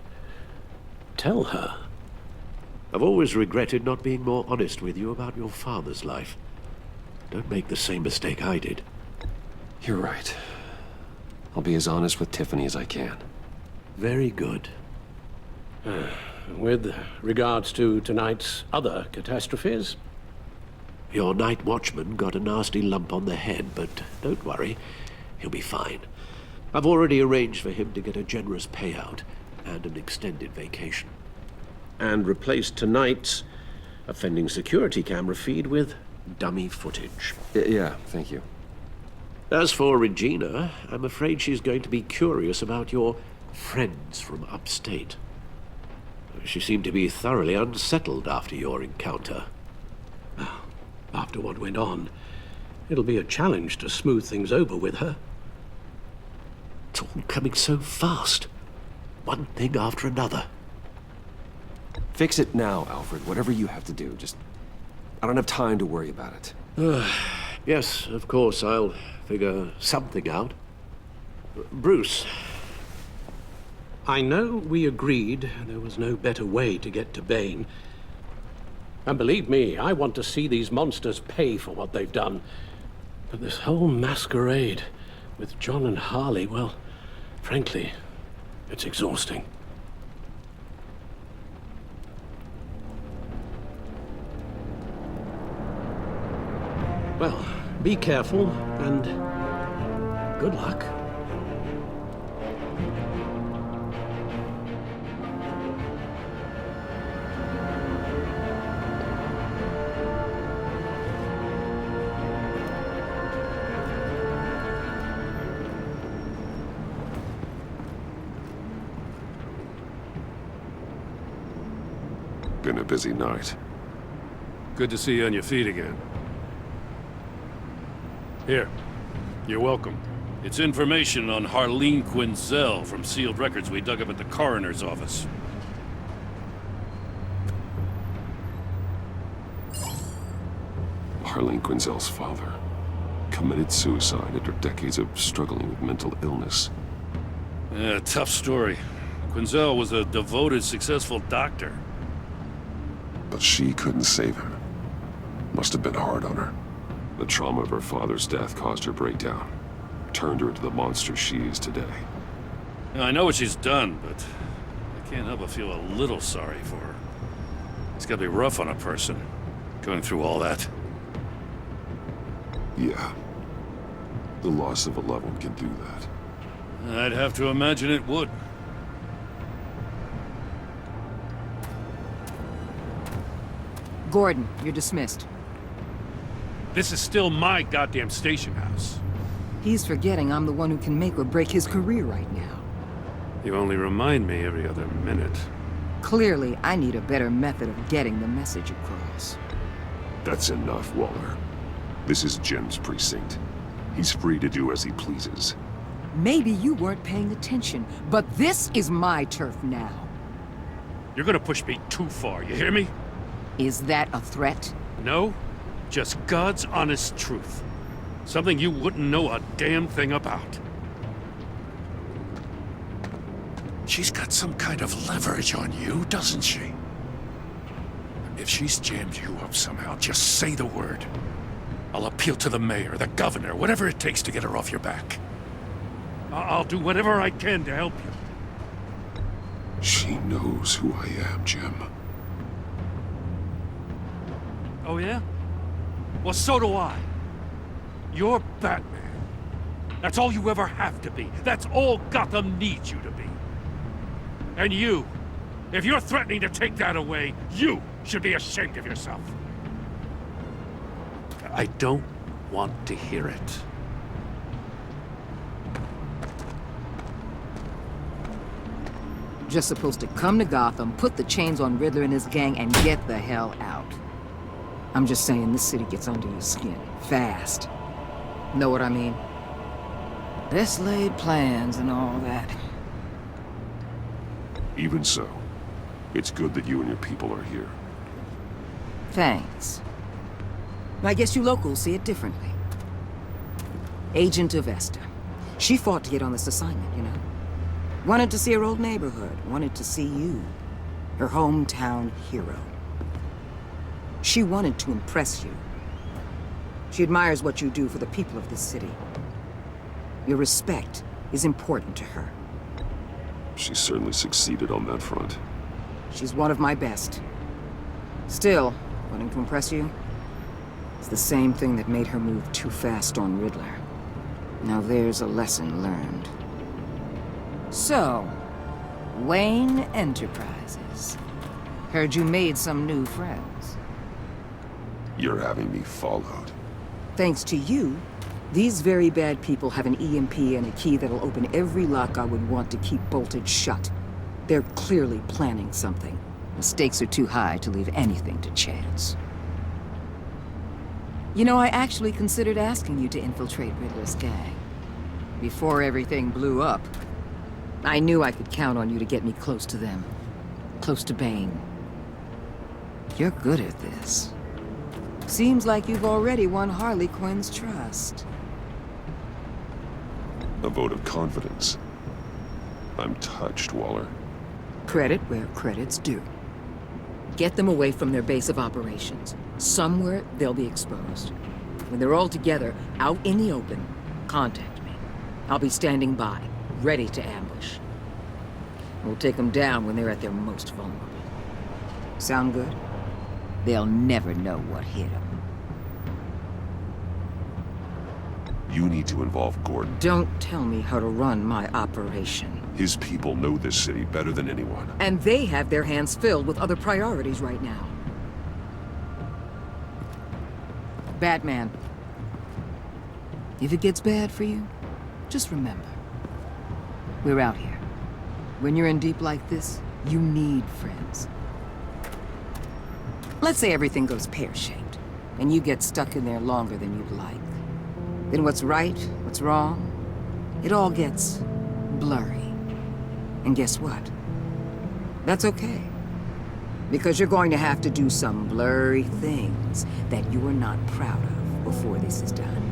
tell her. I've always regretted not being more honest with you about your father's life. Don't make the same mistake I did. You're right. I'll be as honest with Tiffany as I can. Very good. With regards to tonight's other catastrophes? Your night watchman got a nasty lump on the head, but don't worry. He'll be fine. I've already arranged for him to get a generous payout and an extended vacation. And replaced tonight's offending security camera feed with dummy footage. Yeah, thank you. As for Regina, I'm afraid she's going to be curious about your friends from upstate. She seemed to be thoroughly unsettled after your encounter. After what went on, it'll be a challenge to smooth things over with her. It's all coming so fast. One thing after another. Fix it now, Alfred. Whatever you have to do. Just... I don't have time to worry about it. Yes, of course, I'll figure something out. Bruce. I know we agreed there was no better way to get to Bane. And believe me, I want to see these monsters pay for what they've done. But this whole masquerade with John and Harley, well, frankly, it's exhausting. Well, be careful, and good luck. Been a busy night. Good to see you on your feet again. Here. You're welcome. It's information on Harleen Quinzel from sealed records we dug up at the coroner's office. Harleen Quinzel's father committed suicide after decades of struggling with mental illness. Yeah, tough story. Quinzel was a devoted, successful doctor. But she couldn't save him. Must have been hard on her. The trauma of her father's death caused her breakdown. Turned her into the monster she is today. Now, I know what she's done, but I can't help but feel a little sorry for her. It's gotta be rough on a person, going through all that. Yeah. The loss of a loved one can do that. I'd have to imagine it would. Gordon, you're dismissed. This is still my goddamn station house. He's forgetting I'm the one who can make or break his career right now. You only remind me every other minute. Clearly, I need a better method of getting the message across. That's enough, Waller. This is Jim's precinct. He's free to do as he pleases. Maybe you weren't paying attention, but this is my turf now. You're gonna push me too far, you hear me? Is that a threat? No, just God's honest truth. Something you wouldn't know a damn thing about. She's got some kind of leverage on you, doesn't she? If she's jammed you up somehow, just say the word. I'll appeal to the mayor, the governor, whatever it takes to get her off your back. I'll do whatever I can to help you. She knows who I am, Jim. Oh yeah? Well, so do I. You're Batman. That's all you ever have to be. That's all Gotham needs you to be. And you, if you're threatening to take that away, you should be ashamed of yourself. I don't want to hear it. Just supposed to come to Gotham, put the chains on Riddler and his gang, and get the hell out. I'm just saying, this city gets under your skin. Fast. Know what I mean? Best laid plans and all that. Even so, it's good that you and your people are here. Thanks. I guess you locals see it differently. Agent Avesta. She fought to get on this assignment, you know? Wanted to see her old neighborhood. Wanted to see you. Her hometown hero. She wanted to impress you. She admires what you do for the people of this city. Your respect is important to her. She certainly succeeded on that front. She's one of my best. Still, wanting to impress you? It's the same thing that made her move too fast on Riddler. Now there's a lesson learned. So, Wayne Enterprises. Heard you made some new friends. You're having me followed. Thanks to you, these very bad people have an EMP and a key that'll open every lock I would want to keep bolted shut. They're clearly planning something. The stakes are too high to leave anything to chance. You know, I actually considered asking you to infiltrate Riddler's gang. Before everything blew up, I knew I could count on you to get me close to them. Close to Bane. You're good at this. Seems like you've already won Harley Quinn's trust. A vote of confidence. I'm touched, Waller. Credit where credit's due. Get them away from their base of operations. Somewhere they'll be exposed. When they're all together, out in the open, contact me. I'll be standing by, ready to ambush. We'll take them down when they're at their most vulnerable. Sound good? They'll never know what hit them. You need to involve Gordon. Don't tell me how to run my operation. His people know this city better than anyone. And they have their hands filled with other priorities right now. Batman. If it gets bad for you, just remember. We're out here. When you're in deep like this, you need friends. Let's say everything goes pear-shaped, and you get stuck in there longer than you'd like. Then what's right, what's wrong, it all gets blurry. And guess what? That's okay. Because you're going to have to do some blurry things that you are not proud of before this is done.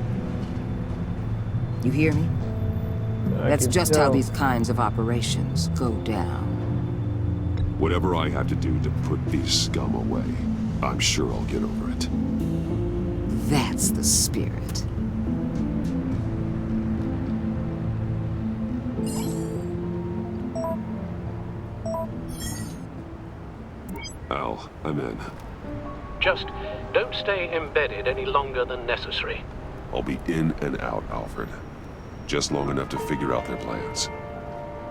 You hear me? That's just how these kinds of operations go down. Whatever I have to do to put these scum away, I'm sure I'll get over it. That's the spirit. Al, I'm in. Just don't stay embedded any longer than necessary. I'll be in and out, Alfred. Just long enough to figure out their plans.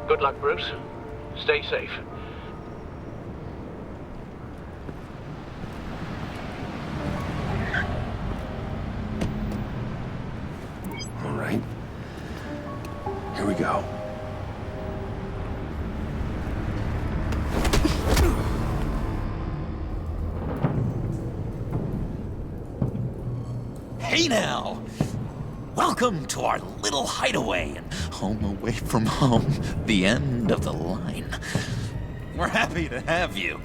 Good luck, Bruce. Stay safe. All right. Here we go. Hey now! Welcome to our little hideaway and home away from home, the end of the line. We're happy to have you.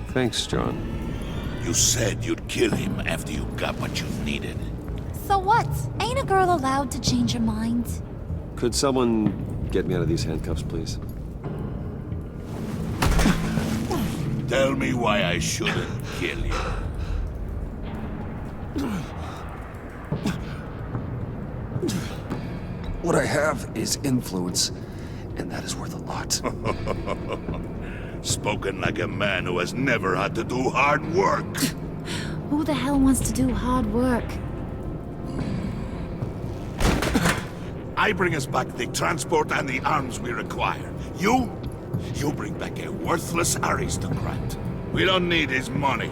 Thanks, John. You said you'd kill him after you got what you needed. So what? Ain't a girl allowed to change her mind? Could someone get me out of these handcuffs, please? Tell me why I shouldn't kill you. What I have is influence, and that is worth a lot. Spoken like a man who has never had to do hard work. Who the hell wants to do hard work? I bring us back the transport and the arms we require. You bring back a worthless aristocrat. We don't need his money.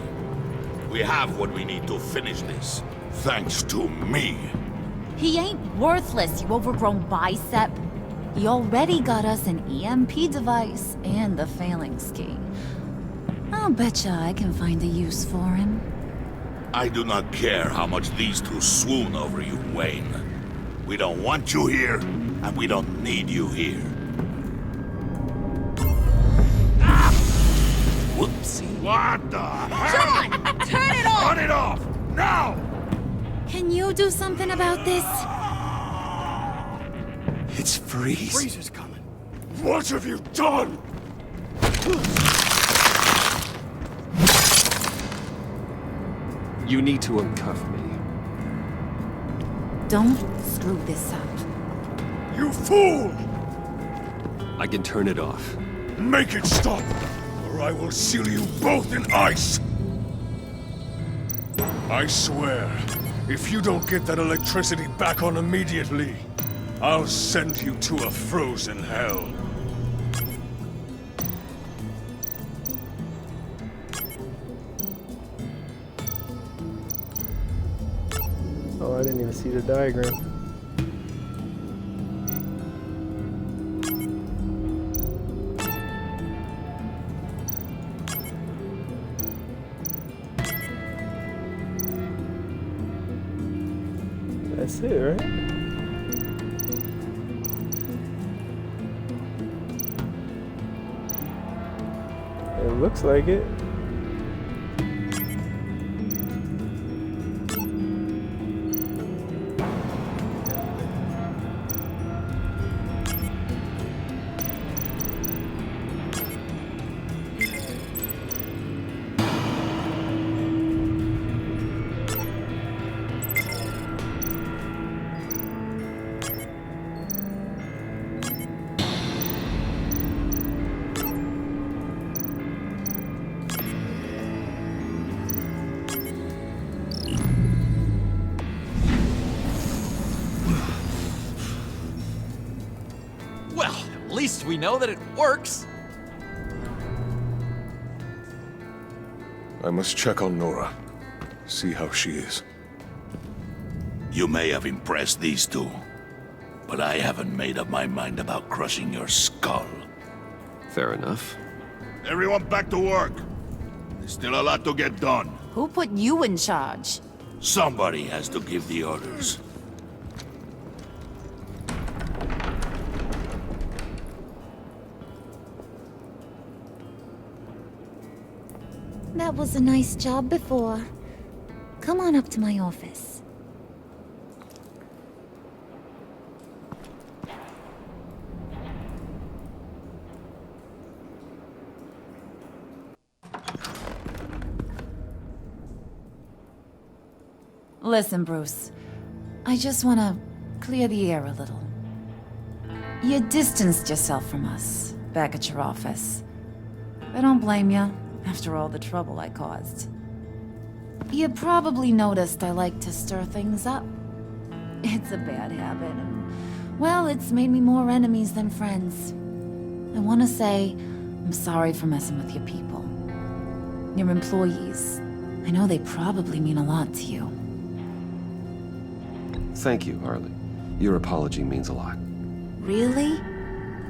We have what we need to finish this. Thanks to me. He ain't worthless, you overgrown bicep. He already got us an EMP device and the phalanx key. I'll betcha I can find a use for him. I do not care how much these two swoon over you, Wayne. We don't want you here, and we don't need you here. Ah! Whoopsie. What the hell? John! Turn it off! Turn it off! Now! Can you do something about this? It's Freeze. Freeze is coming. What have you done? You need to uncuff me. Don't screw this up. You fool! I can turn it off. Make it stop, or I will seal you both in ice! I swear, if you don't get that electricity back on immediately, I'll send you to a frozen hell. Oh, I didn't even see the diagram. That's it, right? It looks like it. Well, at least we know that it works. I must check on Nora. See how she is. You may have impressed these two, but I haven't made up my mind about crushing your skull. Fair enough. Everyone back to work. There's still a lot to get done. Who put you in charge? Somebody has to give the orders. That was a nice job before. Come on up to my office. Listen, Bruce. I just want to clear the air a little. You distanced yourself from us back at your office. I don't blame you. After all the trouble I caused. You probably noticed I like to stir things up. It's a bad habit, and, well, it's made me more enemies than friends. I want to say I'm sorry for messing with your people. Your employees. I know they probably mean a lot to you. Thank you, Harley. Your apology means a lot. Really?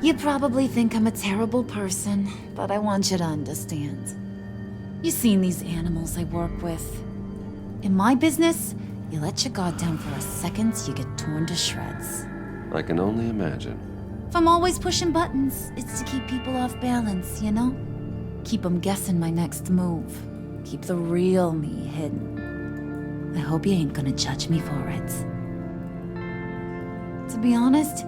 You probably think I'm a terrible person, but I want you to understand. You've seen these animals I work with. In my business, you let your guard down for a second, you get torn to shreds. I can only imagine. If I'm always pushing buttons, it's to keep people off balance, you know? Keep them guessing my next move. Keep the real me hidden. I hope you ain't gonna judge me for it. To be honest,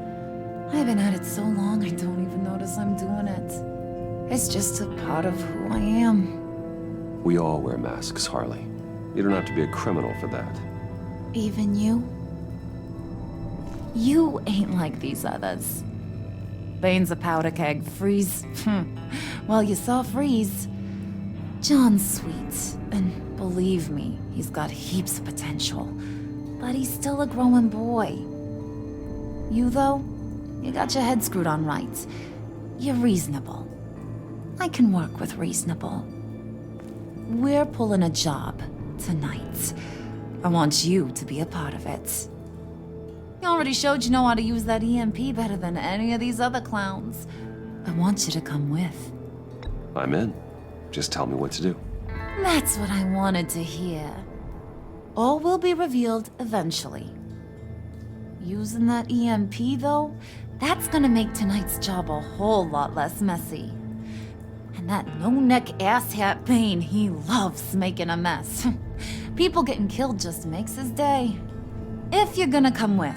I've been at it so long I don't even notice I'm doing it. It's just a part of who I am. We all wear masks, Harley. You don't have to be a criminal for that. Even you? You ain't like these others. Bane's a powder keg. Freeze. Well, you saw Freeze. John's sweet, and believe me, he's got heaps of potential. But he's still a growing boy. You, though, you got your head screwed on right. You're reasonable. I can work with reasonable. We're pulling a job tonight. I want you to be a part of it. You already showed you know how to use that EMP better than any of these other clowns. I want you to come with. I'm in. Just tell me what to do. That's what I wanted to hear. All will be revealed eventually. Using that EMP, though, that's gonna make tonight's job a whole lot less messy. And that no-neck asshat Bane, he loves making a mess. People getting killed just makes his day. If you're gonna come with,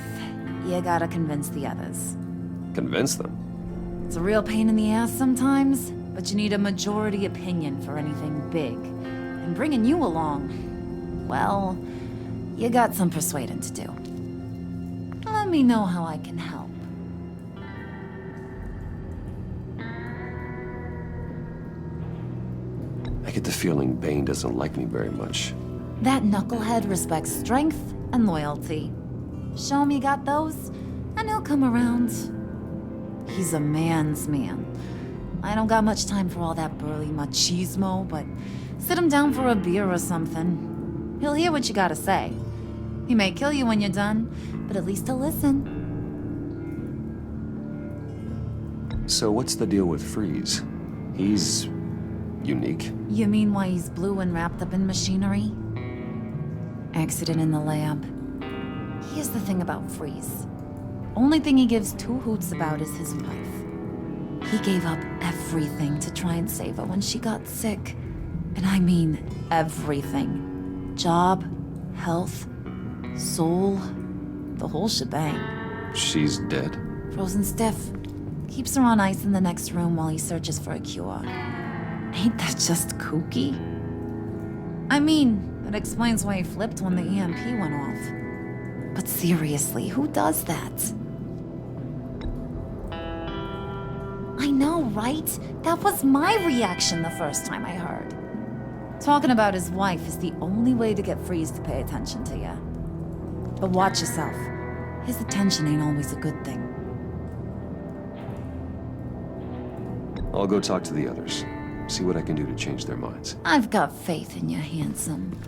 you gotta convince the others. Convince them? It's a real pain in the ass sometimes, but you need a majority opinion for anything big. And bringing you along, well, you got some persuading to do. Let me know how I can help. I get the feeling Bane doesn't like me very much. That knucklehead respects strength and loyalty. Show him you got those, and he'll come around. He's a man's man. I don't got much time for all that burly machismo, but sit him down for a beer or something. He'll hear what you gotta say. He may kill you when you're done, but at least he'll listen. So what's the deal with Freeze? He's unique. You mean why he's blue and wrapped up in machinery? Accident in the lab. Here's the thing about Freeze. Only thing he gives two hoots about is his wife. He gave up everything to try and save her when she got sick. And I mean everything. Job, health, soul, the whole shebang. She's dead? Frozen stiff. Keeps her on ice in the next room while he searches for a cure. Ain't that just kooky? I mean, that explains why he flipped when the EMP went off. But seriously, who does that? I know, right? That was my reaction the first time I heard. Talking about his wife is the only way to get Freeze to pay attention to you. But watch yourself. His attention ain't always a good thing. I'll go talk to the others. See what I can do to change their minds. I've got faith in you, handsome.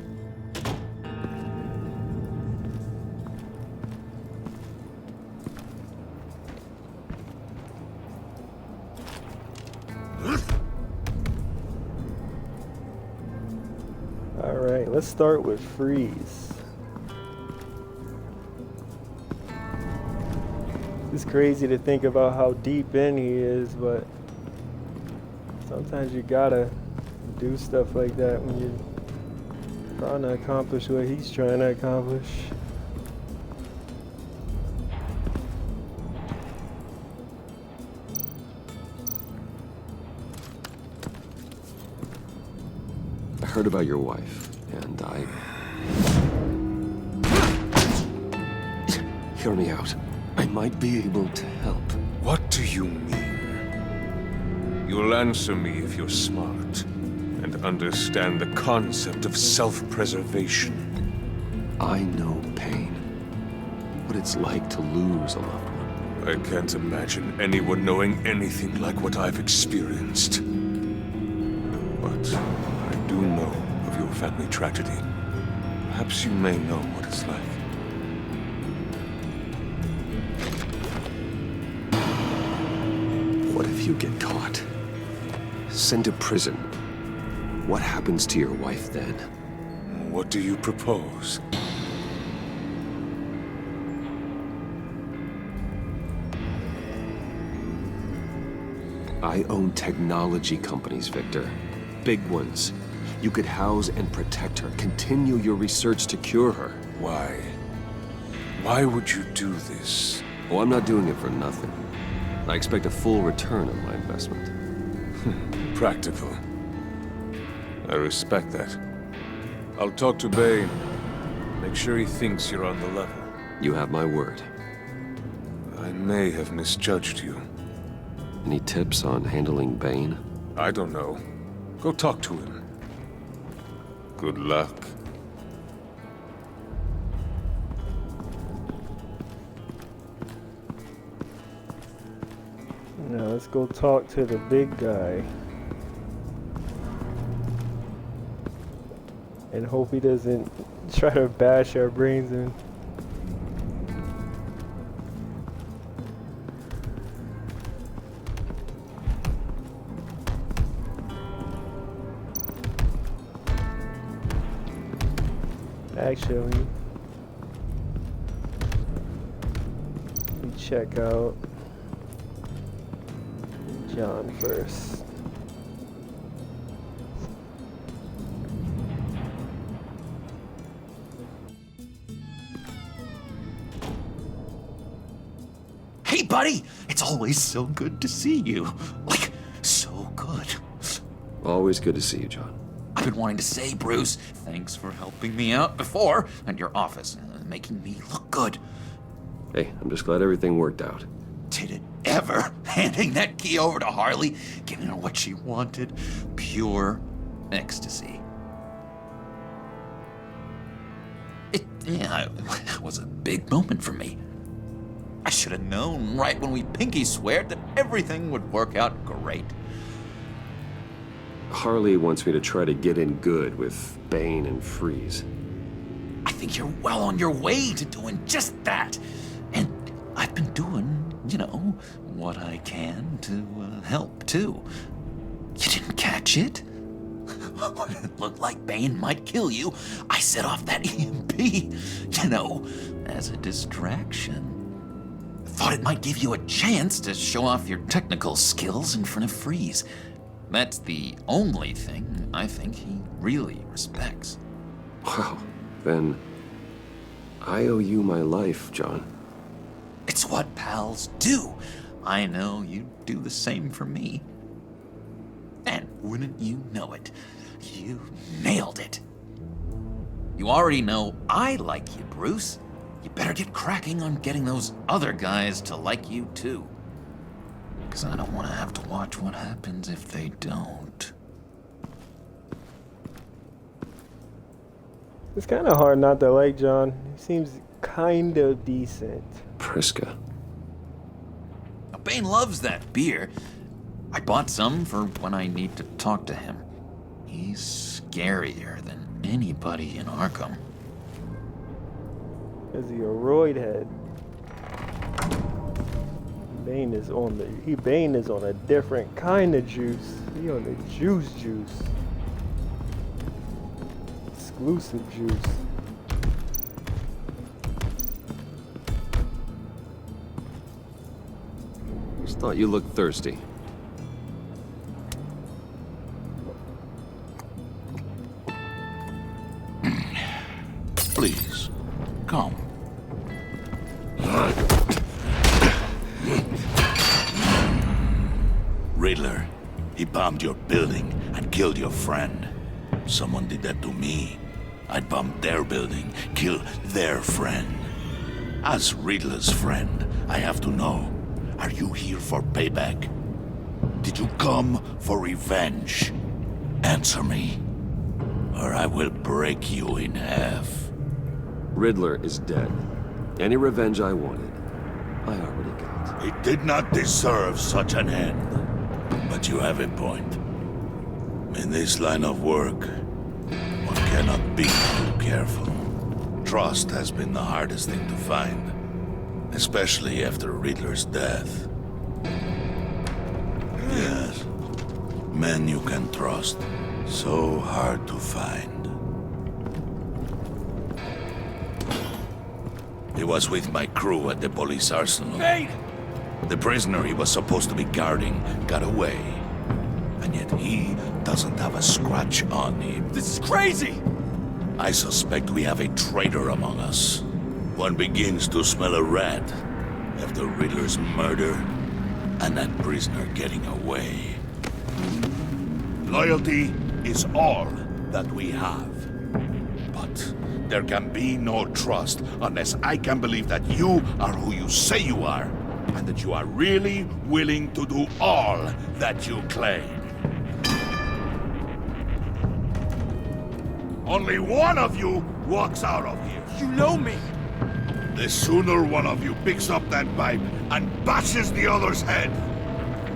Alright, let's start with Freeze. It's crazy to think about how deep in he is, but sometimes you gotta do stuff like that when you're trying to accomplish what he's trying to accomplish. I heard about your wife, and Hear me out. I might be able to help. What do you mean? You'll answer me if you're smart and understand the concept of self-preservation. I know pain. What it's like to lose a loved one. I can't imagine anyone knowing anything like what I've experienced. But I do know of your family tragedy. Perhaps you may know what it's like. What if you get caught? Sent to prison? What happens to your wife then? What do you propose? I own technology companies, Victor. Big ones. You could house and protect her. Continue your research to cure her. Why? Why would you do this? Oh, I'm not doing it for nothing. I expect a full return on my investment. Practical. I respect that. I'll talk to Bane. Make sure he thinks you're on the level. You have my word. I may have misjudged you. Any tips on handling Bane? I don't know. Go talk to him. Good luck. Now let's go talk to the big guy. And hope he doesn't try to bash our brains in. Actually, we check out John first. Hey, buddy! It's always so good to see you. Like, so good. Always good to see you, John. I've been wanting to say, Bruce, thanks for helping me out before at your office, making me look good. Hey, I'm just glad everything worked out. Did it ever? Handing that key over to Harley, giving her what she wanted. Pure ecstasy. It was a big moment for me. I should have known right when we pinky sweared that everything would work out great. Harley wants me to try to get in good with Bane and Freeze. I think you're well on your way to doing just that. And I've been doing, what I can to help, too. You didn't catch it? When it looked like Bane might kill you, I set off that EMP, you know, as a distraction. Thought it might give you a chance to show off your technical skills in front of Freeze. That's the only thing I think he really respects. Wow, then I owe you my life, John. It's what pals do. I know you'd do the same for me. And wouldn't you know it, you nailed it. You already know I like you, Bruce. You better get cracking on getting those other guys to like you too. 'Cause I don't want to have to watch what happens if they don't. It's kind of hard not to like John. He seems kind of decent. Priska. Bane loves that beer. I bought some for when I need to talk to him. He's scarier than anybody in Arkham. Is he a roid head? Bane is on a different kind of juice. He on the juice. Exclusive juice. Just thought you looked thirsty. Please, come. Riddler, he bombed your building and killed your friend. Someone did that to me. I'd bomb their building, kill their friend. As Riddler's friend, I have to know, are you here for payback? Did you come for revenge? Answer me, or I will break you in half. Riddler is dead. Any revenge I wanted, I already got. He did not deserve such an end. But you have a point. In this line of work, one cannot be too careful. Trust has been the hardest thing to find, especially after Riddler's death. Yes, men you can trust, so hard to find. He was with my crew at the police arsenal. Bane! The prisoner he was supposed to be guarding got away. And yet he doesn't have a scratch on him. This is crazy! I suspect we have a traitor among us. One begins to smell a rat after Riddler's murder and that prisoner getting away. Loyalty is all that we have. But there can be no trust unless I can believe that you are who you say you are, and that you are really willing to do all that you claim. Only one of you walks out of here. You know me! The sooner one of you picks up that pipe and bashes the other's head,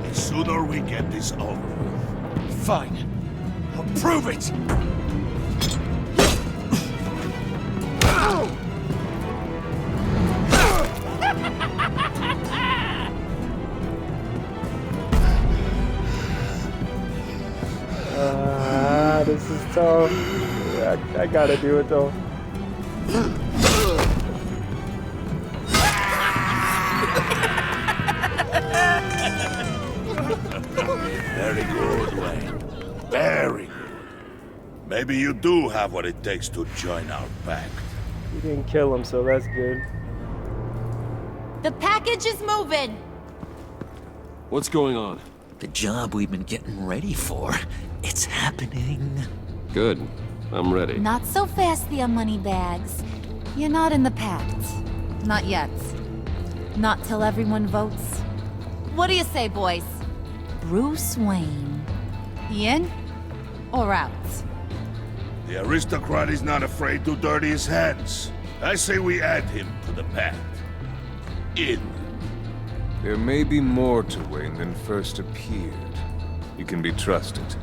the sooner we get this over with. Fine. I'll prove it! This is tough. I gotta do it though. Very good, Wayne. Very good. Maybe you do have what it takes to join our pact. We didn't kill him, so that's good. The package is moving. What's going on? The job we've been getting ready for. It's happening. Good. I'm ready. Not so fast, the money bags. You're not in the Pact. Not yet. Not till everyone votes. What do you say, boys? Bruce Wayne. He in or out? The aristocrat is not afraid to dirty his hands. I say we add him to the pact. In. There may be more to Wayne than first appeared. You can be trusted.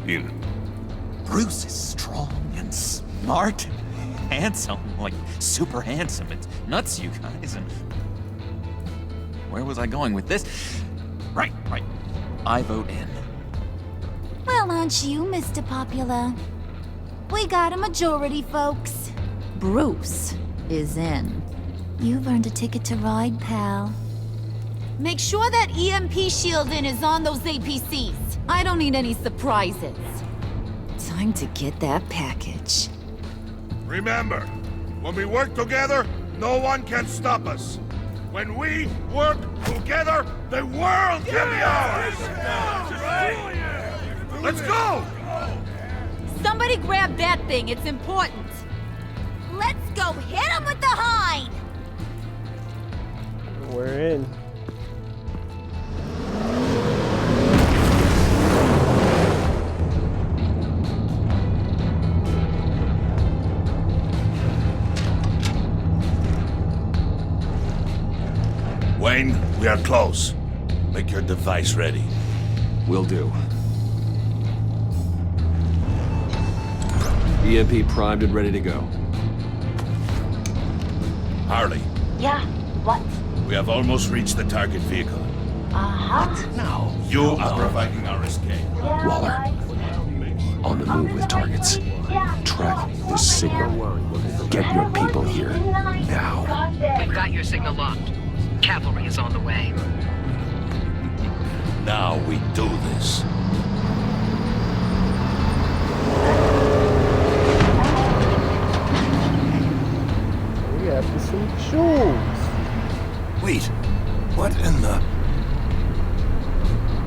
In. Bruce is strong and smart, handsome, like super handsome. It's nuts, you guys. And where was I going with this? Right. I vote in. Well, aren't you, Mr. Popular? We got a majority, folks. Bruce is in. You've earned a ticket to ride, pal. Make sure that EMP shielding is on those APCs. I don't need any surprises. Time to get that package. Remember, when we work together, no one can stop us. When we work together, the world can be ours! Let's go! Somebody grab that thing, it's important. Let's go hit him with the hind! We're in. Wayne, we are close. Make your device ready. Will do. EMP primed and ready to go. Harley, Yeah, what? we have almost reached the target vehicle. What? Now, you are providing our escape. Waller, on the move with targets. Track this signal. Get your people here, now. We've got your signal locked. Cavalry is on the way. Now we do this. We have some shoes. Wait, what in the...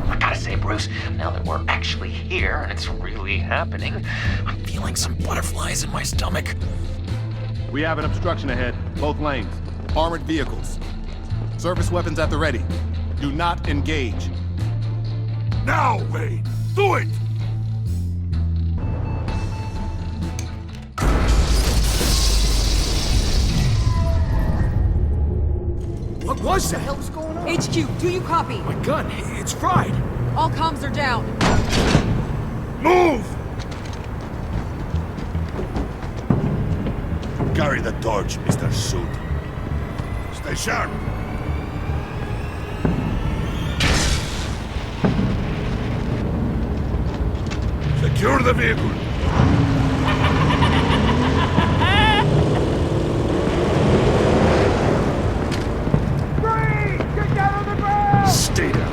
I gotta say, Bruce, now that we're actually here and it's really happening, I'm feeling some butterflies in my stomach. We have an obstruction ahead, both lanes. Armored vehicles. Service weapons at the ready. Do not engage. Now, Wayne! Do it! What was that? What the hell is going on? HQ, do you copy? My gun, it's fried. All comms are down. Move! Carry the torch, Mr. Suit. Stay sharp. Secure the vehicle. Stay down.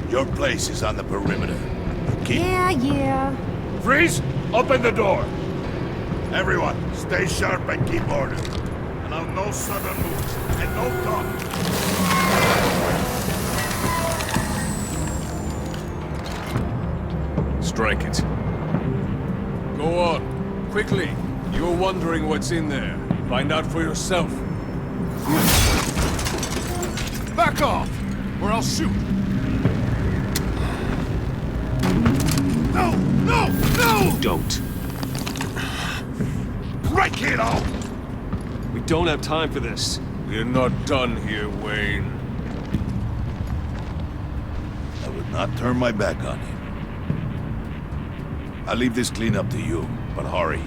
Your place is on the perimeter. Keep... Yeah. Freeze! Open the door! Everyone, stay sharp and keep order. Allow no sudden moves, and no talk. Strike it. Go on. Quickly. You're wondering what's in there. Find out for yourself. Back off, or I'll shoot. No! No! No! Don't. Right, kiddo! We don't have time for this. We're not done here, Wayne. I would not turn my back on him. I'll leave this cleanup to you, but hurry.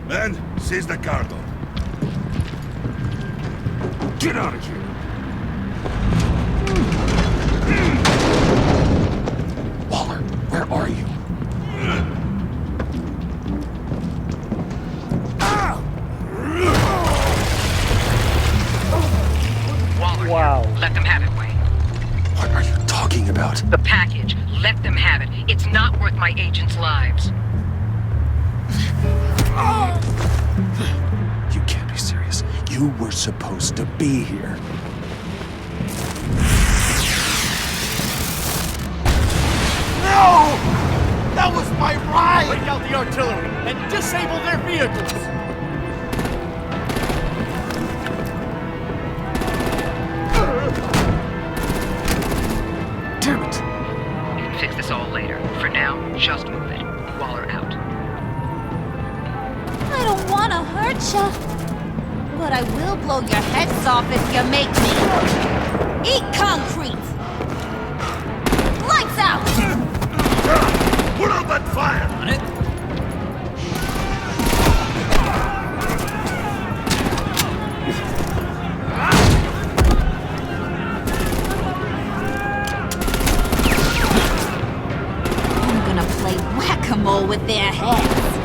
Men, seize the cargo. Get out of here! Waller, where are you? Waller, Wow. let them have it, Wayne. What are you talking about? The package. Let them have it. It's not worth my agents' lives. You can't be serious. You were supposed to be here. No! That was my ride! Break out the artillery and disable their vehicles! Damn it! You can fix this all later. For now, just move it. Waller out. I don't want to hurt ya. But I will blow your heads off if you make me. Eat concrete! Lights out! Put out that fire! On it. I'm gonna play whack-a-mole with their heads.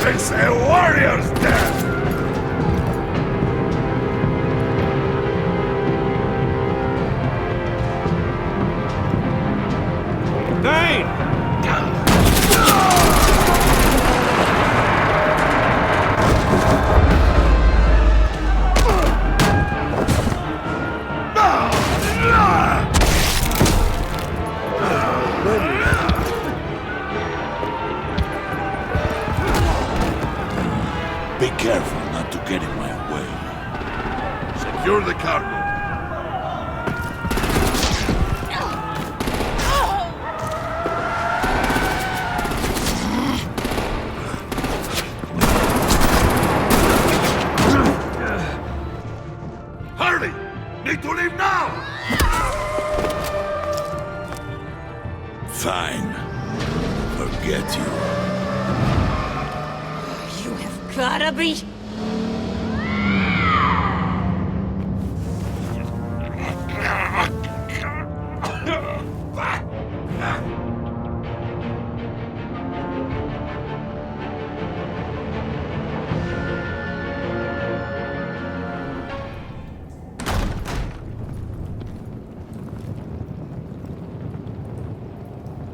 It's a warrior's death! Be careful not to get in my way. Secure the cargo. Hurry! Need to leave now! Fine. Forget you. You have gotta be...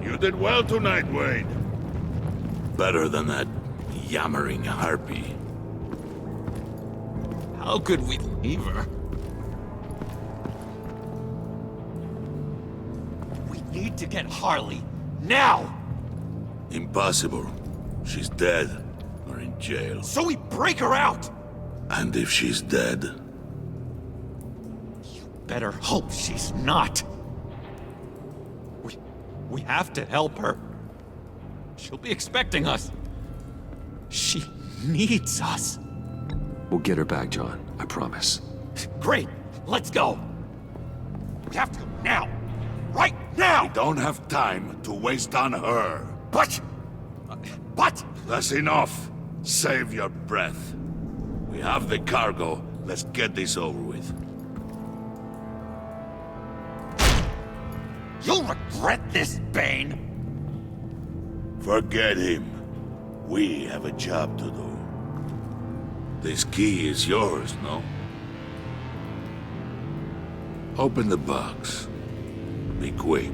You did well tonight, Wade. Better than that yammering harpy. How could we leave her? We need to get Harley. Now! Impossible. She's dead. Or in jail. So we break her out! And if she's dead... Better hope she's not. We have to help her. She'll be expecting us. She needs us. We'll get her back, John. I promise. Great. Let's go. We have to go now. Right now! We don't have time to waste on her. But... That's enough. Save your breath. We have the cargo. Let's get this over with. You'll regret this, Bane! Forget him. We have a job to do. This key is yours, no? Open the box. Be quick.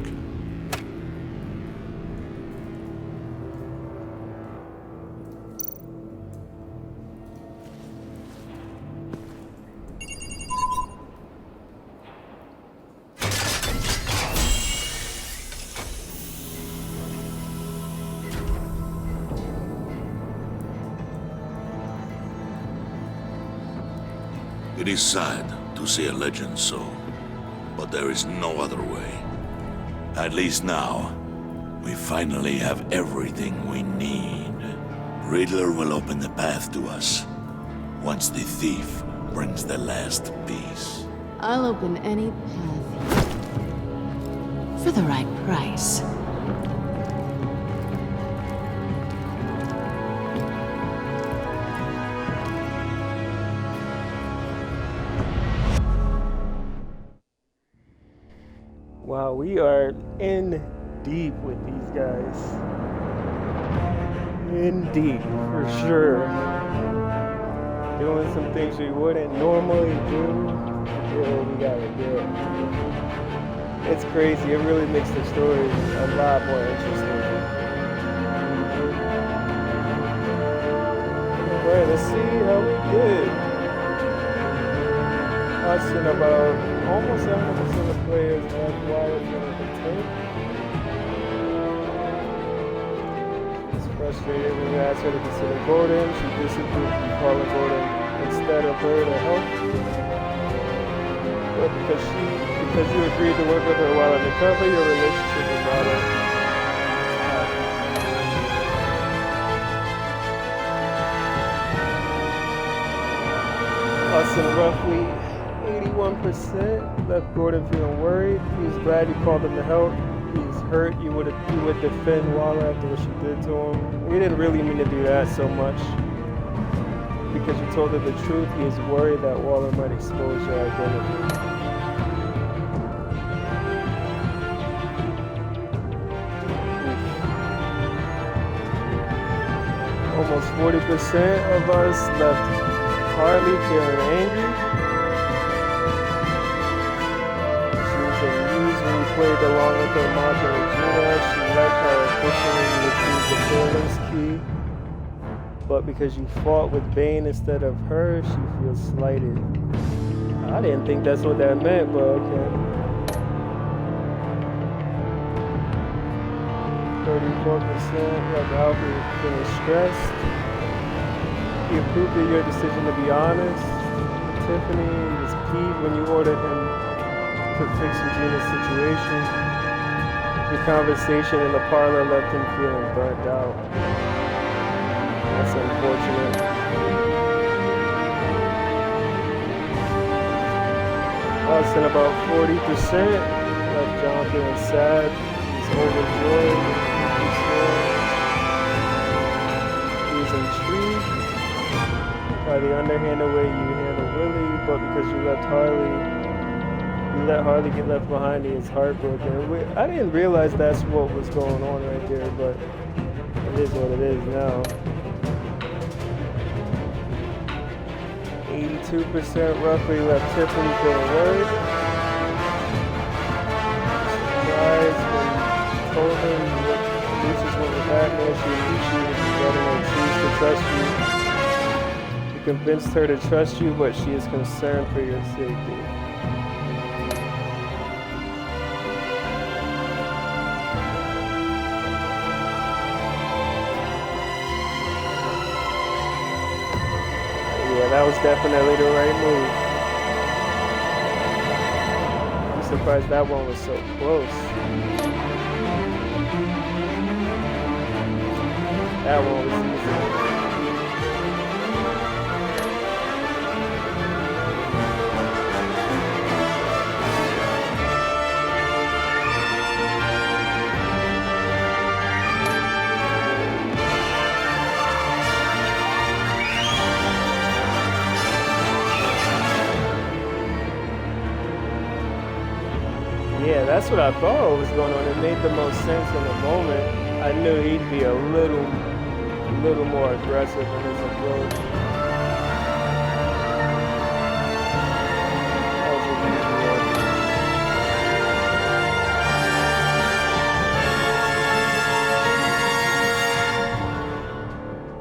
It is sad to see a legend so, but there is no other way. At least now, we finally have everything we need. Riddler will open the path to us, once the thief brings the last piece. I'll open any path for the right price. Wow, we are in deep with these guys. In deep, for sure. Doing some things we wouldn't normally do. Yeah, we gotta do it. It's crazy. It really makes the story a lot more interesting. Alright, let's see how we did. Us and about almost 70% of players have wired in the tank. It's frustrating when you ask her to consider Gordon. She disapproves of calling Gordon instead of her to help you. But because you agreed to work with her while undercover, your relationship with Lana. Us and roughly 41% left Gordon feeling worried. He was glad you called him to help. He's hurt. You would defend Waller after what you did to him. We didn't really mean to do that so much. Because you told her the truth, he is worried that Waller might expose your identity. Almost 40% of us left Harley feeling angry. She was amused when you played along with her mocking Regina. She liked how efficiently you retrieved the Fairlink's key. But because you fought with Bane instead of her, she feels slighted. I didn't think that's what that meant, but okay. 34% left Alfred feeling stressed. He approved of your decision to be honest. Tiffany was peeved when you ordered him to fix Regina's situation. Your conversation in the parlor left him feeling burnt out. That's unfortunate. Us in about 40% left John feeling sad. He's overjoyed. He's intrigued by the underhanded way you handle Willie, but because you let Harley get left behind, he is heartbroken. I didn't realize that's what was going on right there, but it is what it is now. 82% roughly left Tiffany feeling worried. Surprised when you told him what Lucius went with Batman, she appreciated you letting her choose to trust you. You convinced her to trust you, but she is concerned for your safety. Yeah, that was definitely the right move. I'm surprised that one was so close. That one was easy. Yeah, that's what I thought was going on. It made the most sense in the moment. I knew he'd be a little more aggressive in his approach.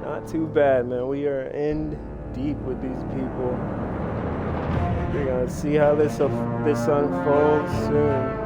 Not too bad, man. We are in deep with these people. We're gonna see how this unfolds soon.